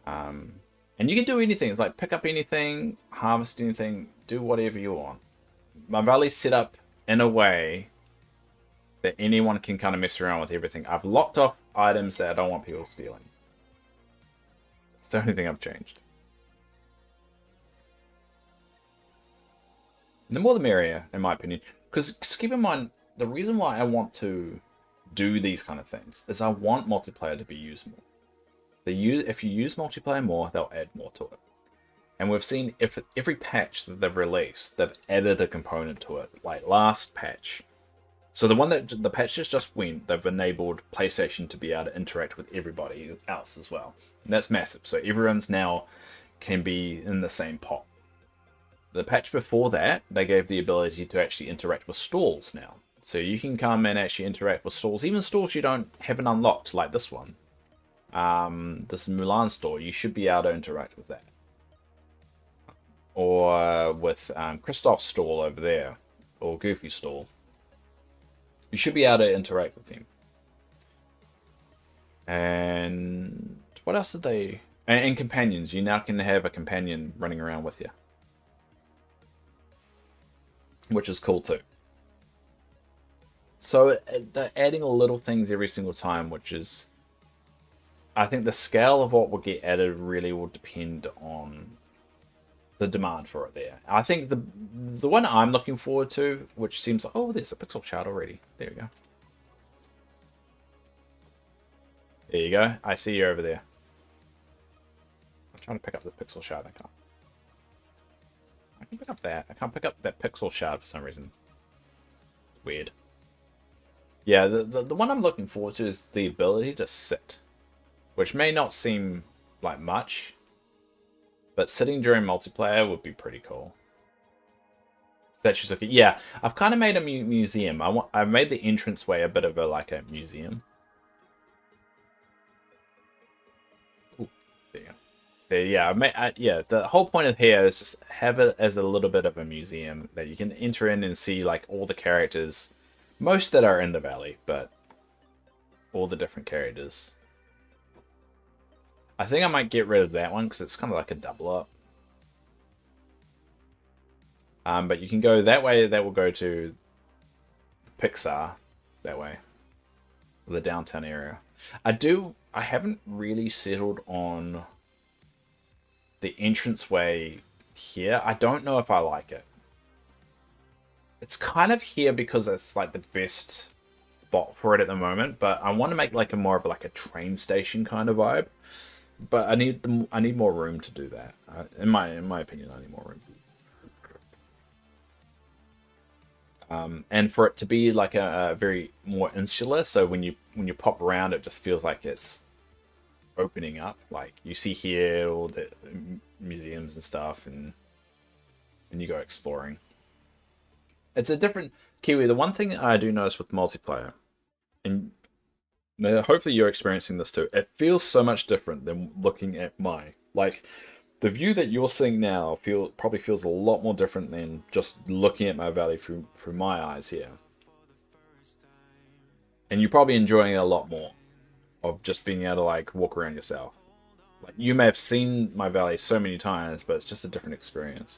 And you can do anything. It's like pick up anything, harvest anything, do whatever you want. My valley's set up in a way that anyone can kind of mess around with everything. I've locked off items that I don't want people stealing. It's the only thing I've changed. The more the merrier, in my opinion. Because keep in mind, the reason why I want to do these kind of things is I want multiplayer to be used more. If you use multiplayer more, they'll add more to it. And we've seen if every patch that they've released, they've added a component to it. Like last patch. So the patch just went, they've enabled PlayStation to be able to interact with everybody else as well. And that's massive. So everyone's now can be in the same pot. The patch before that, they gave the ability to actually interact with stalls now. So you can come and actually interact with stalls, even stalls you haven't unlocked, like this one. This Mulan store, you should be able to interact with that. Or with Kristoff's stall over there, or Goofy's stall. You should be able to interact with him. And what else did they... And companions. You now can have a companion running around with you. Which is cool too. So they're adding little things every single time, which is... I think the scale of what will get added really will depend on the demand for it there. I think the one I'm looking forward to, which seems like... Oh, there's a pixel shard already. There we go. There you go. I see you over there. I'm trying to pick up the pixel shard. I can't. I can pick up that. I can't pick up that pixel shard for some reason. Weird. Yeah, the one I'm looking forward to is the ability to sit. Which may not seem like much, but sitting during multiplayer would be pretty cool. Statues looking, yeah. I've kind of made a museum. I've made the entranceway a bit of a museum. Ooh, there you go. So yeah, the whole point of here is just have it as a little bit of a museum that you can enter in and see like all the characters, most that are in the valley, but all the different characters. I think I might get rid of that one because it's kind of like a double up. But you can go that way. That will go to Pixar that way, the downtown area. I haven't really settled on the entranceway here. I don't know if I like it. It's kind of here because it's like the best spot for it at the moment, but I want to make like a more of like a train station kind of vibe. But I need more room to do that. In my opinion, I need more room. And for it to be like a very more insular, so when you pop around, it just feels like it's opening up. Like you see here all the museums and stuff, and you go exploring. It's a different Kiwi. The one thing I do notice with multiplayer, and hopefully you're experiencing this too, it feels so much different than looking at like the view that you're seeing now probably feels a lot more different than just looking at my valley through my eyes here. And you're probably enjoying it a lot more of just being able to like walk around yourself. Like you may have seen my valley so many times, but it's just a different experience.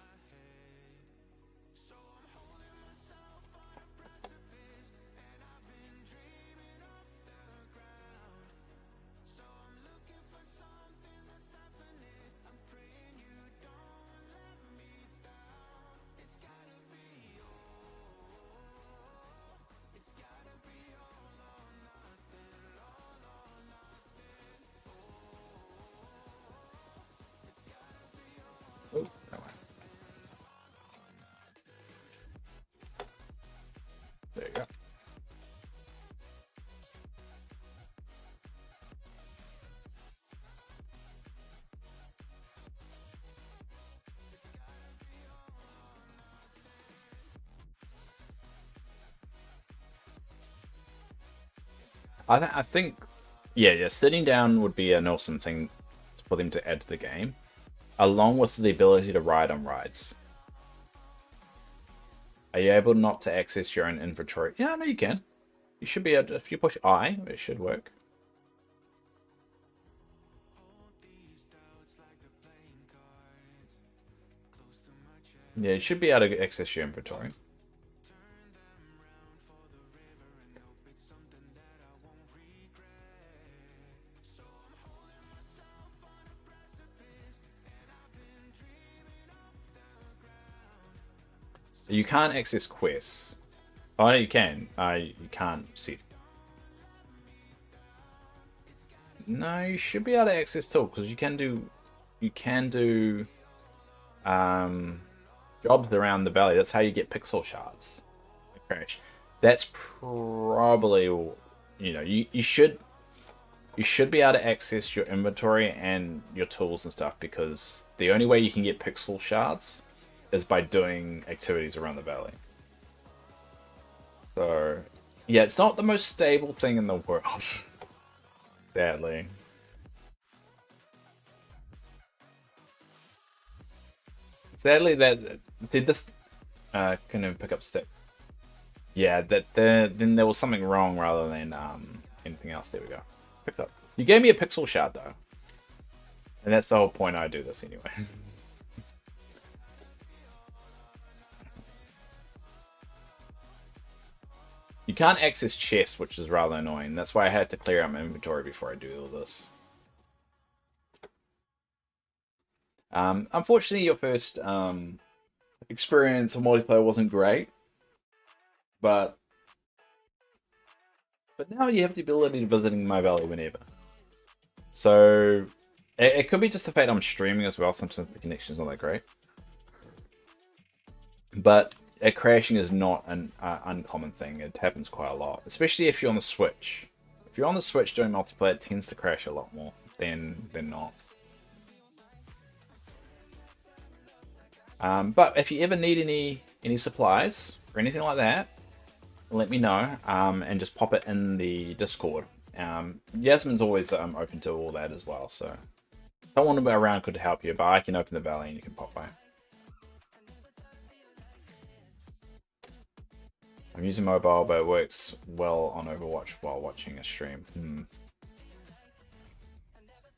Oh, that way. There you go. I think, yeah, sitting down would be an awesome thing for them to add to the game, along with the ability to ride on rides. Are you able not to access your own inventory? Yeah, no, you can. You should be able to, if you push I, it should work. Yeah, you should be able to access your inventory. You can't access quests. Oh, no, you can. You can't see. No, you should be able to access tools because you can do jobs around the valley. That's how you get pixel shards. Crash. That's probably, you should be able to access your inventory and your tools and stuff, because the only way you can get pixel shards is by doing activities around the valley. So, yeah, it's not the most stable thing in the world. Sadly. Sadly, did this couldn't pick up sticks. Yeah, then there was something wrong rather than anything else. There we go. Picked up. You gave me a pixel shard though, and that's the whole point. I do this anyway. You can't access chests, which is rather annoying. That's why I had to clear out my inventory before I do all this. Unfortunately, your first experience of multiplayer wasn't great, but now you have the ability to visiting my valley whenever. So it could be just the fact I'm streaming as well. Sometimes the connection's not that great, but crashing is not an uncommon thing. It happens quite a lot, especially if you're on the Switch. If you're on the Switch doing multiplayer, it tends to crash a lot more than not. But if you ever need any supplies or anything like that, let me know, and just pop it in the Discord. Yasmin's always open to all that as well, so someone around could help you, but I can open the valley and you can pop by. I'm using mobile, but it works well on Overwatch while watching a stream.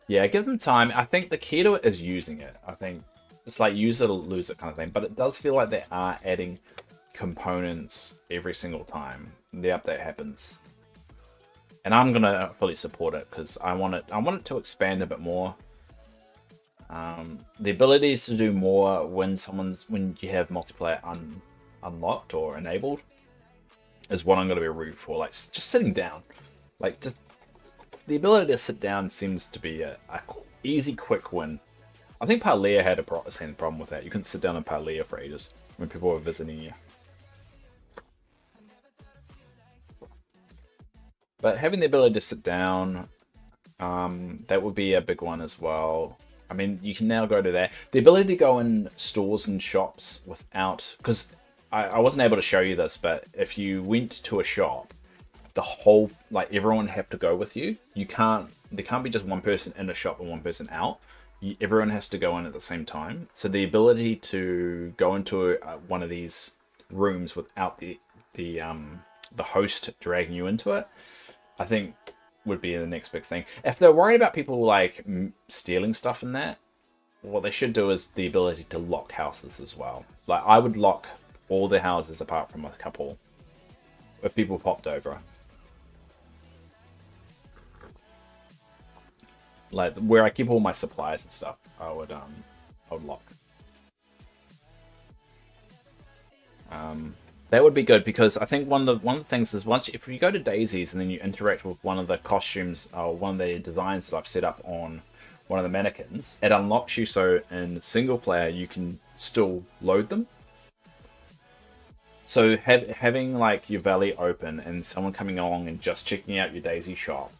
Yeah, give them time. I think the key to it is using it. I think It's like use it or lose it kind of thing. But it does feel like they are adding components every single time the update happens. And I'm gonna fully support it because I want it to expand a bit more. The abilities to do more when you have multiplayer unlocked or enabled is what I'm gonna be rooting for. Like just sitting down, like just the ability to sit down seems to be a easy, quick win. I think Parlia had a same problem with that. You couldn't sit down in Parlia for ages when people were visiting you. But having the ability to sit down, that would be a big one as well. I mean, you can now go to there. The ability to go in stores and shops without... Because I wasn't able to show you this, but if you went to a shop, the whole... Like, everyone have to go with you. You can't... There can't be just one person in a shop and one person out. Everyone has to go in at the same time. So the ability to go into one of these rooms without the host dragging you into it, I think would be the next big thing. If they're worried about people like stealing stuff in that, what they should do is the ability to lock houses as well. Like I would lock all the houses apart from a couple if people popped over. Like where I keep all my supplies and stuff, I would lock. That would be good because I think one of the things is if you go to Daisy's and then you interact with one of the costumes or one of the designs that I've set up on one of the mannequins, it unlocks you so in single player you can still load them. So having like your valley open and someone coming along and just checking out your Daisy shop,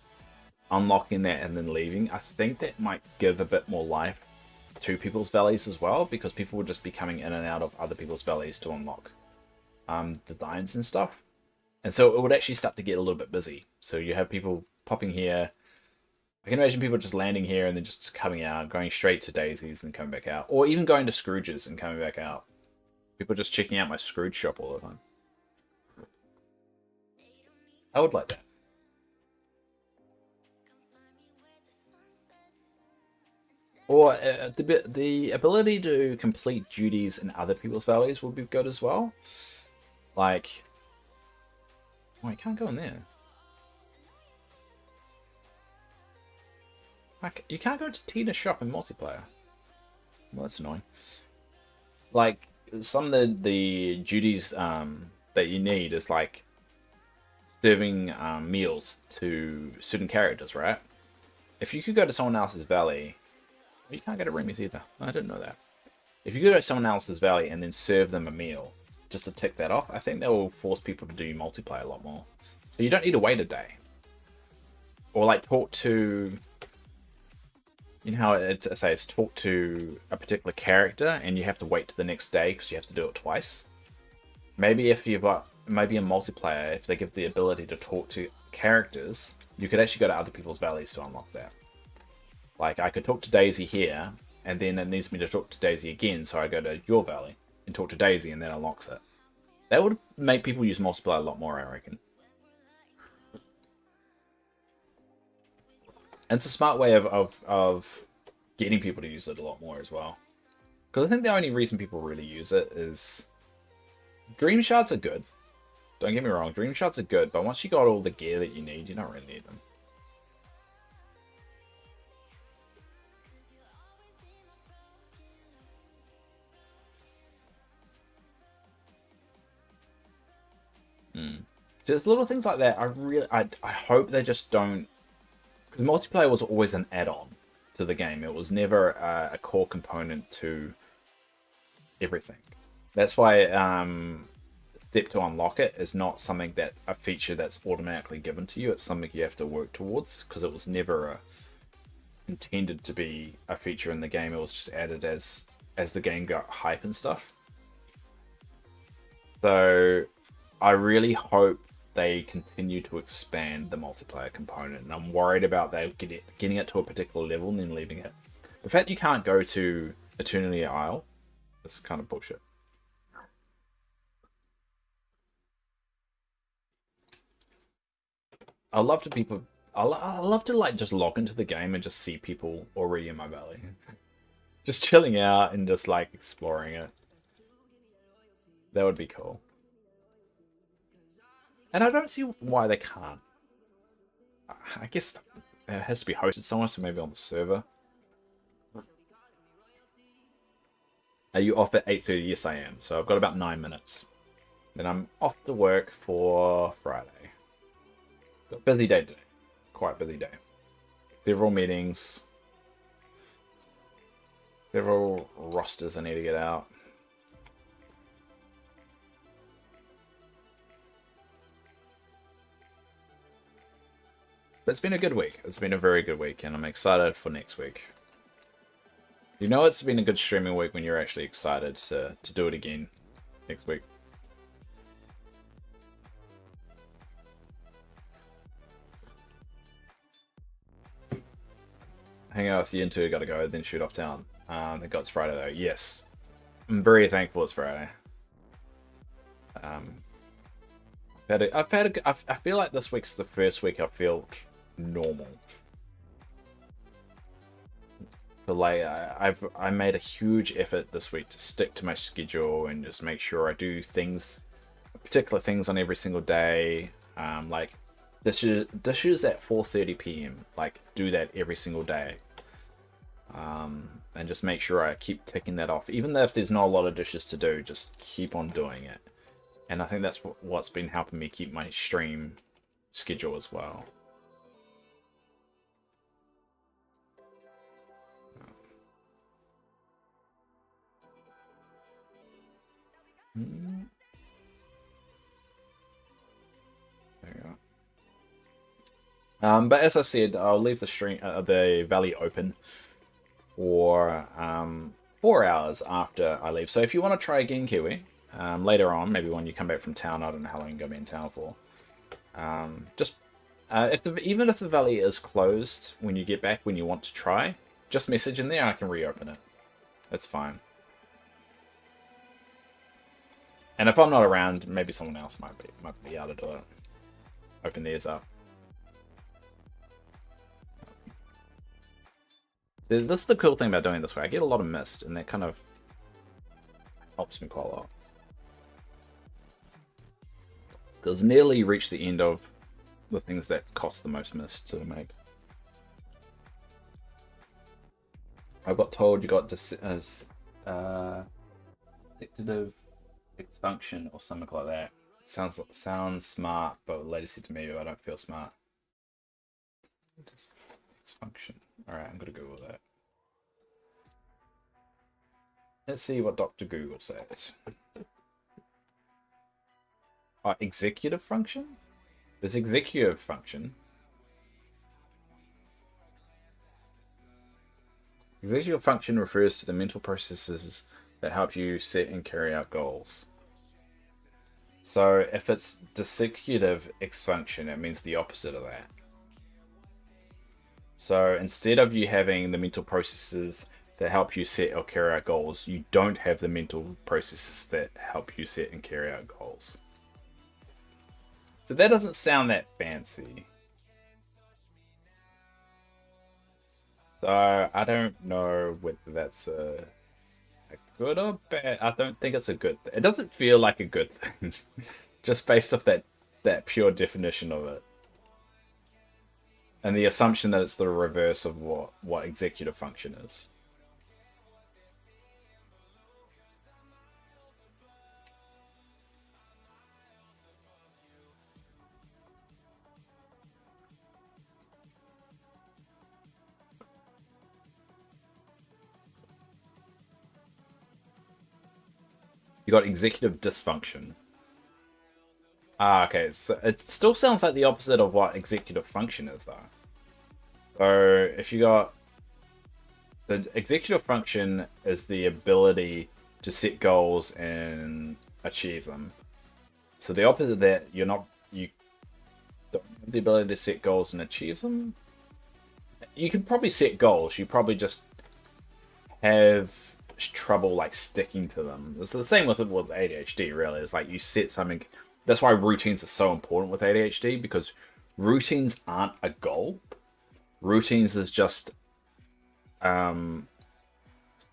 unlocking that and then leaving, I think that might give a bit more life to people's valleys as well, because people would just be coming in and out of other people's valleys to unlock designs and stuff. And so it would actually start to get a little bit busy. So you have people popping here. I can imagine people just landing here and then just coming out, going straight to Daisy's and coming back out. Or even going to Scrooge's and coming back out. People just checking out my Scrooge shop all the time. I would like that. Or the ability to complete duties in other people's valleys would be good as well. Like, oh, you can't go in there. Like, you can't go to Tina's shop in multiplayer. Well, that's annoying. Like, some of the duties that you need is like serving meals to certain characters, right? If you could go to someone else's valley, you can't go to Remy's either. I didn't know that. If you go to someone else's valley and then serve them a meal, just to tick that off, I think that will force people to do multiplayer a lot more. So you don't need to wait a day. Or like talk to... You know how it's talk to a particular character and you have to wait to the next day because you have to do it twice. Maybe if you've got... Maybe in multiplayer, if they give the ability to talk to characters, you could actually go to other people's valleys to unlock that. Like, I could talk to Daisy here, and then it needs me to talk to Daisy again, so I go to your valley and talk to Daisy, and then unlocks it. That would make people use multiplayer a lot more, I reckon. And it's a smart way of getting people to use it a lot more as well. Because I think the only reason people really use it is... Dream Shards are good. Don't get me wrong, Dream Shards are good, but once you got all the gear that you need, you don't really need them. There's little things like that. I hope they just don't, because multiplayer was always an add-on to the game. It was never a core component to everything. That's why step to unlock it is not something that a feature that's automatically given to you. It's something you have to work towards, because it was never intended to be a feature in the game. It was just added as the game got hype and stuff. So I really hope they continue to expand the multiplayer component, and I'm worried about they getting it to a particular level and then leaving it. The fact you can't go to Eternity Isle is kind of bullshit. I love to like just log into the game and just see people already in my valley. Just chilling out and just like exploring it. That would be cool. And I don't see why they can't. I guess it has to be hosted somewhere, so maybe on the server. Are you off at 8:30? Yes, I am. So I've got about 9 minutes. Then I'm off to work for Friday. Got a busy day today. Quite busy day. Several meetings. Several rosters I need to get out. But it's been a good week. It's been a very good week, and I'm excited for next week. You know it's been a good streaming week when you're actually excited to do it again next week. Hang out with you until you gotta go, then shoot off town. Thank God it's Friday though. Yes. I'm very thankful it's Friday. I feel like this week's the first week I feel normal. But like I made a huge effort this week to stick to my schedule and just make sure I do things, particular things on every single day. Like dishes at 4:30 p.m. Like do that every single day. And just make sure I keep ticking that off. Even though if there's not a lot of dishes to do, just keep on doing it. And I think that's what's been helping me keep my stream schedule as well. There you go. But as I said, I'll leave the valley open for 4 hours after I leave. So if you want to try again, Kiwi, later on, maybe when you come back from town, I don't know how long you're going to be in town for. Even if the valley is closed when you get back, when you want to try, just message in there and I can reopen it. That's fine. And if I'm not around, maybe someone else might be able to do it. Open theirs up. This is the cool thing about doing it this way. I get a lot of mist, and that kind of helps me quite a lot. Because nearly reached the end of the things that cost the most mist to make. I got told you got dissective dysfunction or something like that. Sounds smart, but later said to me, I don't feel smart. Dysfunction. Alright, I'm gonna Google that. Let's see what Dr. Google says. Executive function? There's executive function. Executive function refers to the mental processes that help you set and carry out goals. So if it's dissociative function, it means the opposite of that. So instead of you having the mental processes that help you set or carry out goals, you don't have the mental processes that help you set and carry out goals. So that doesn't sound that fancy. So I don't know whether that's a good or bad. I don't think it's a good thing. It doesn't feel like a good thing. Just based off that pure definition of it. And the assumption that it's the reverse of what executive function is. You got executive dysfunction. Okay, so it still sounds like the opposite of what executive function is, though. So if you got the executive function is the ability to set goals and achieve them. So the opposite of that, you don't have the ability to set goals and achieve them. You can probably set goals. You probably just have trouble like sticking to them. It's the same with ADHD, really. It's like you set something. That's why routines are so important with ADHD, because routines aren't a goal. Routines is just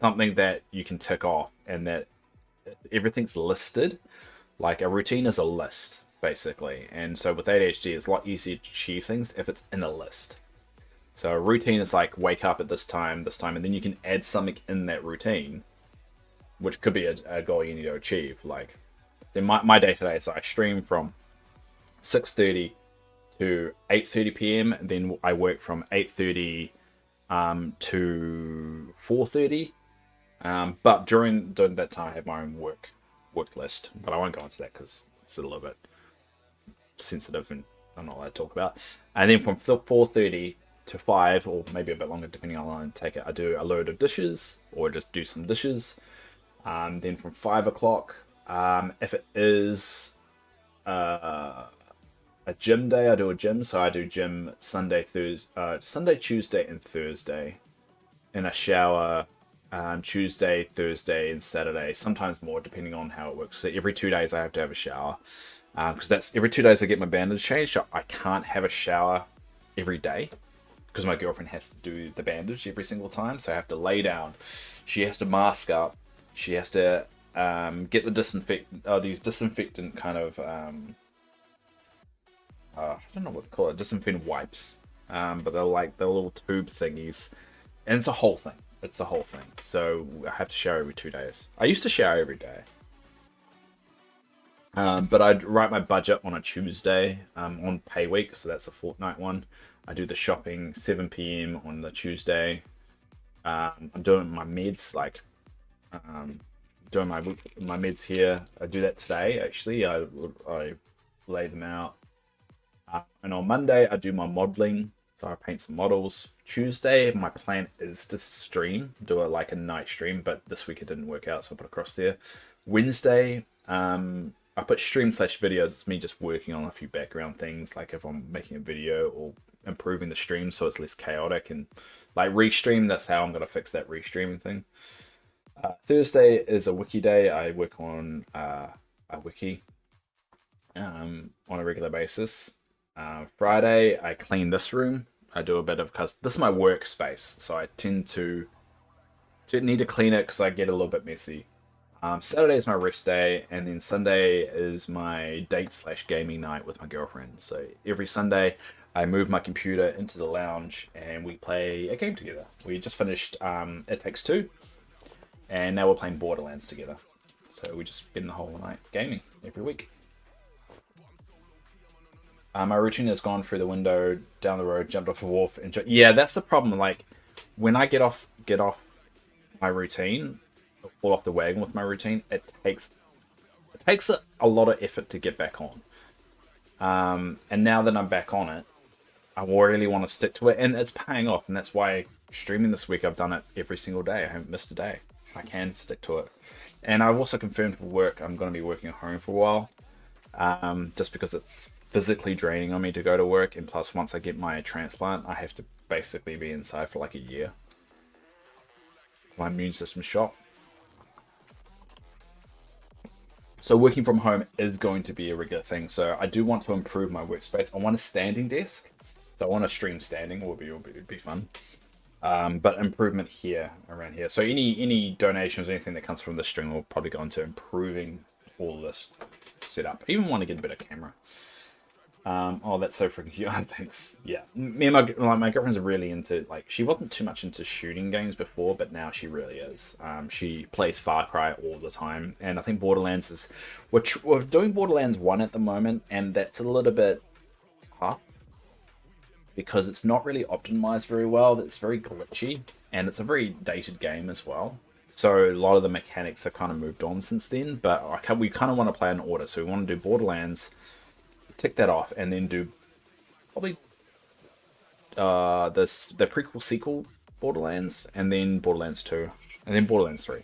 something that you can tick off, and that everything's listed. Like a routine is a list, basically. And so with ADHD, it's a lot easier to achieve things if it's in a list. So a routine is like wake up at this time, and then you can add something in that routine, which could be a goal you need to achieve. Like in my day to day, so I stream from 6:30 to 8:30 p.m. And then I work from 8:30 to 4:30. But during that time, I have my own work list. But I won't go into that because it's a little bit sensitive and I'm not allowed to talk about. And then from 4:30 to 5, or maybe a bit longer depending on how long I take it, I do a load of dishes or just do some dishes. Then from 5 o'clock, if it is a gym day, I do a gym. So I do gym Sunday, Tuesday, and Thursday. And a shower Tuesday, Thursday, and Saturday. Sometimes more, depending on how it works. So every 2 days, I have to have a shower. Because that's every 2 days I get my bandage changed. So I can't have a shower every day because my girlfriend has to do the bandage every single time. So I have to lay down. She has to mask up. She has to get the disinfectant kind of I don't know what to call it, disinfectant wipes. But they're like the little tube thingies, and it's a whole thing. So I have to shower every 2 days. I used to shower every day. But I'd write my budget on a Tuesday on pay week, so that's a fortnight one. I do the shopping 7 p.m. on the Tuesday. I'm doing my meds, doing my meds here. I do that today, actually. I lay them out. And on Monday, I do my modeling. So I paint some models. Tuesday, my plan is to do a night stream, but this week it didn't work out, so I put it across there. Wednesday, I put stream/videos. It's me just working on a few background things, like if I'm making a video or improving the stream so it's less chaotic, and like restream. That's how I'm gonna fix that restreaming thing. Thursday is a wiki day. I work on a wiki on a regular basis. Friday, I clean this room. I do a bit of, because this is my workspace, so I tend to need to clean it because I get a little bit messy. Saturday is my rest day, and then Sunday is my date/gaming night with my girlfriend. So every Sunday, I move my computer into the lounge and we play a game together. We just finished It Takes Two, and now we're playing Borderlands together. So we just spend the whole night gaming every week. My routine has gone through the window, down the road, jumped off a wharf, and yeah, that's the problem. Like when I get off my routine, fall off the wagon with my routine, it takes a lot of effort to get back on. And now that I'm back on it, I really want to stick to it, and it's paying off. And that's why streaming this week, I've done it every single day. I haven't missed a day. I can stick to it. And I've also confirmed for work, I'm going to be working at home for a while, just because it's physically draining on me to go to work, and plus once I get my transplant, I have to basically be inside for like a year. My immune system's shot. So working from home is going to be a regular thing. So I do want to improve my workspace. I want a standing desk. So I want to stream standing. It would be fun. But improvement here, around here. So any donations, anything that comes from this stream will probably go into improving all this setup. I even want to get a better camera. Oh, that's so freaking cute. Thanks. Yeah, me and my girlfriend's really into, like, she wasn't too much into shooting games before, but now she really is. She plays Far Cry all the time, and I think Borderlands we're doing Borderlands 1 at the moment, and that's a little bit tough because it's not really optimized very well. It's very glitchy, and it's a very dated game as well. So a lot of the mechanics have kind of moved on since then, but we kind of want to play in order. So we want to do Borderlands, tick that off, and then do probably the prequel sequel Borderlands, and then Borderlands 2, and then Borderlands 3.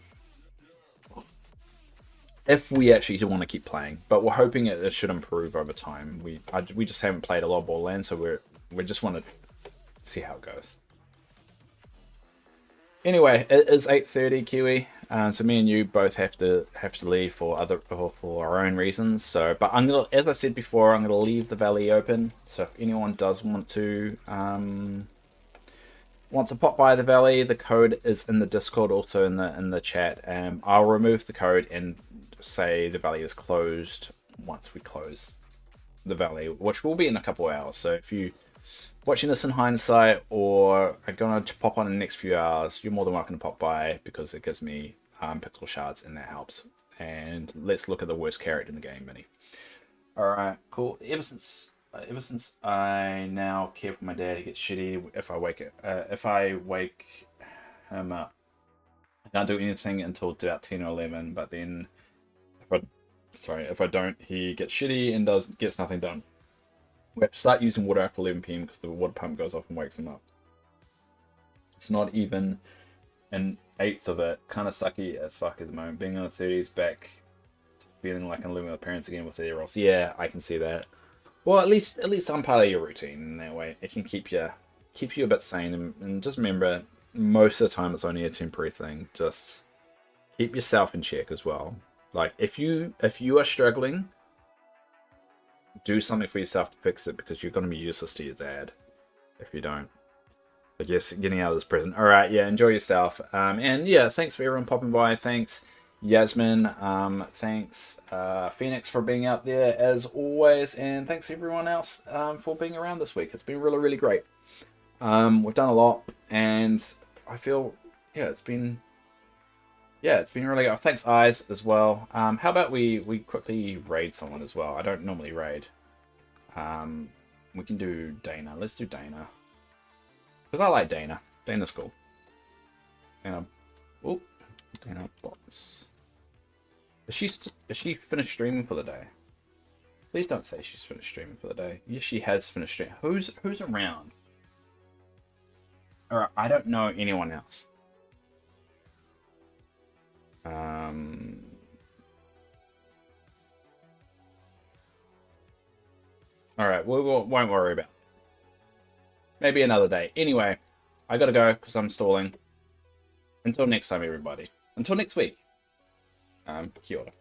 If we actually want to keep playing, but we're hoping it should improve over time. We just haven't played a lot of Borderlands, so we just want to see how it goes. Anyway, it is 8:30 Kiwi, so me and you both have to leave for our own reasons. So, but I'm gonna, as I said before, I'm gonna leave the valley open. So if anyone does want to want to pop by the valley, the code is in the Discord, also in the chat. I'll remove the code and say the valley is closed once we close the valley, which will be in a couple of hours. So if you watching this in hindsight or are going to pop on in the next few hours, you're more than welcome to pop by because it gives me pixel shards and that helps. And let's look at the worst character in the game, Mini. Alright, cool. Ever since I now care for my dad, he gets shitty if I wake him up. I can't do anything until about 10 or 11, but then if I don't, he gets shitty and gets nothing done. We have to start using water after 11 PM because the water pump goes off and wakes him up. It's not even an eighth of it. Kind of sucky as fuck at the moment. Being in the 30s, back to feeling like I'm living with parents again with the year-olds. Yeah, I can see that. Well, at least I'm part of your routine in that way. It can keep you a bit sane, and just remember, most of the time it's only a temporary thing. Just keep yourself in check as well. Like if you are struggling, do something for yourself to fix it because you're going to be useless to your dad if you don't. I guess getting out of this prison. All right, yeah, enjoy yourself. And yeah, thanks for everyone popping by. Thanks, Yasmin. Thanks, Phoenix, for being out there as always. And thanks everyone else for being around this week. It's been really, really great. We've done a lot, and I feel, it's been really good. Thanks, Eyes, as well. How about we quickly raid someone as well? I don't normally raid. We can do Dana. Let's do Dana. Because I like Dana. Dana's cool. Dana bots. Is she finished streaming for the day? Please don't say she's finished streaming for the day. Yes, she has finished streaming. Who's around? Alright, I don't know anyone else. Alright, we won't worry about it. Maybe another day. Anyway, I gotta go because I'm stalling. Until next time, everybody. Until next week. Kia ora.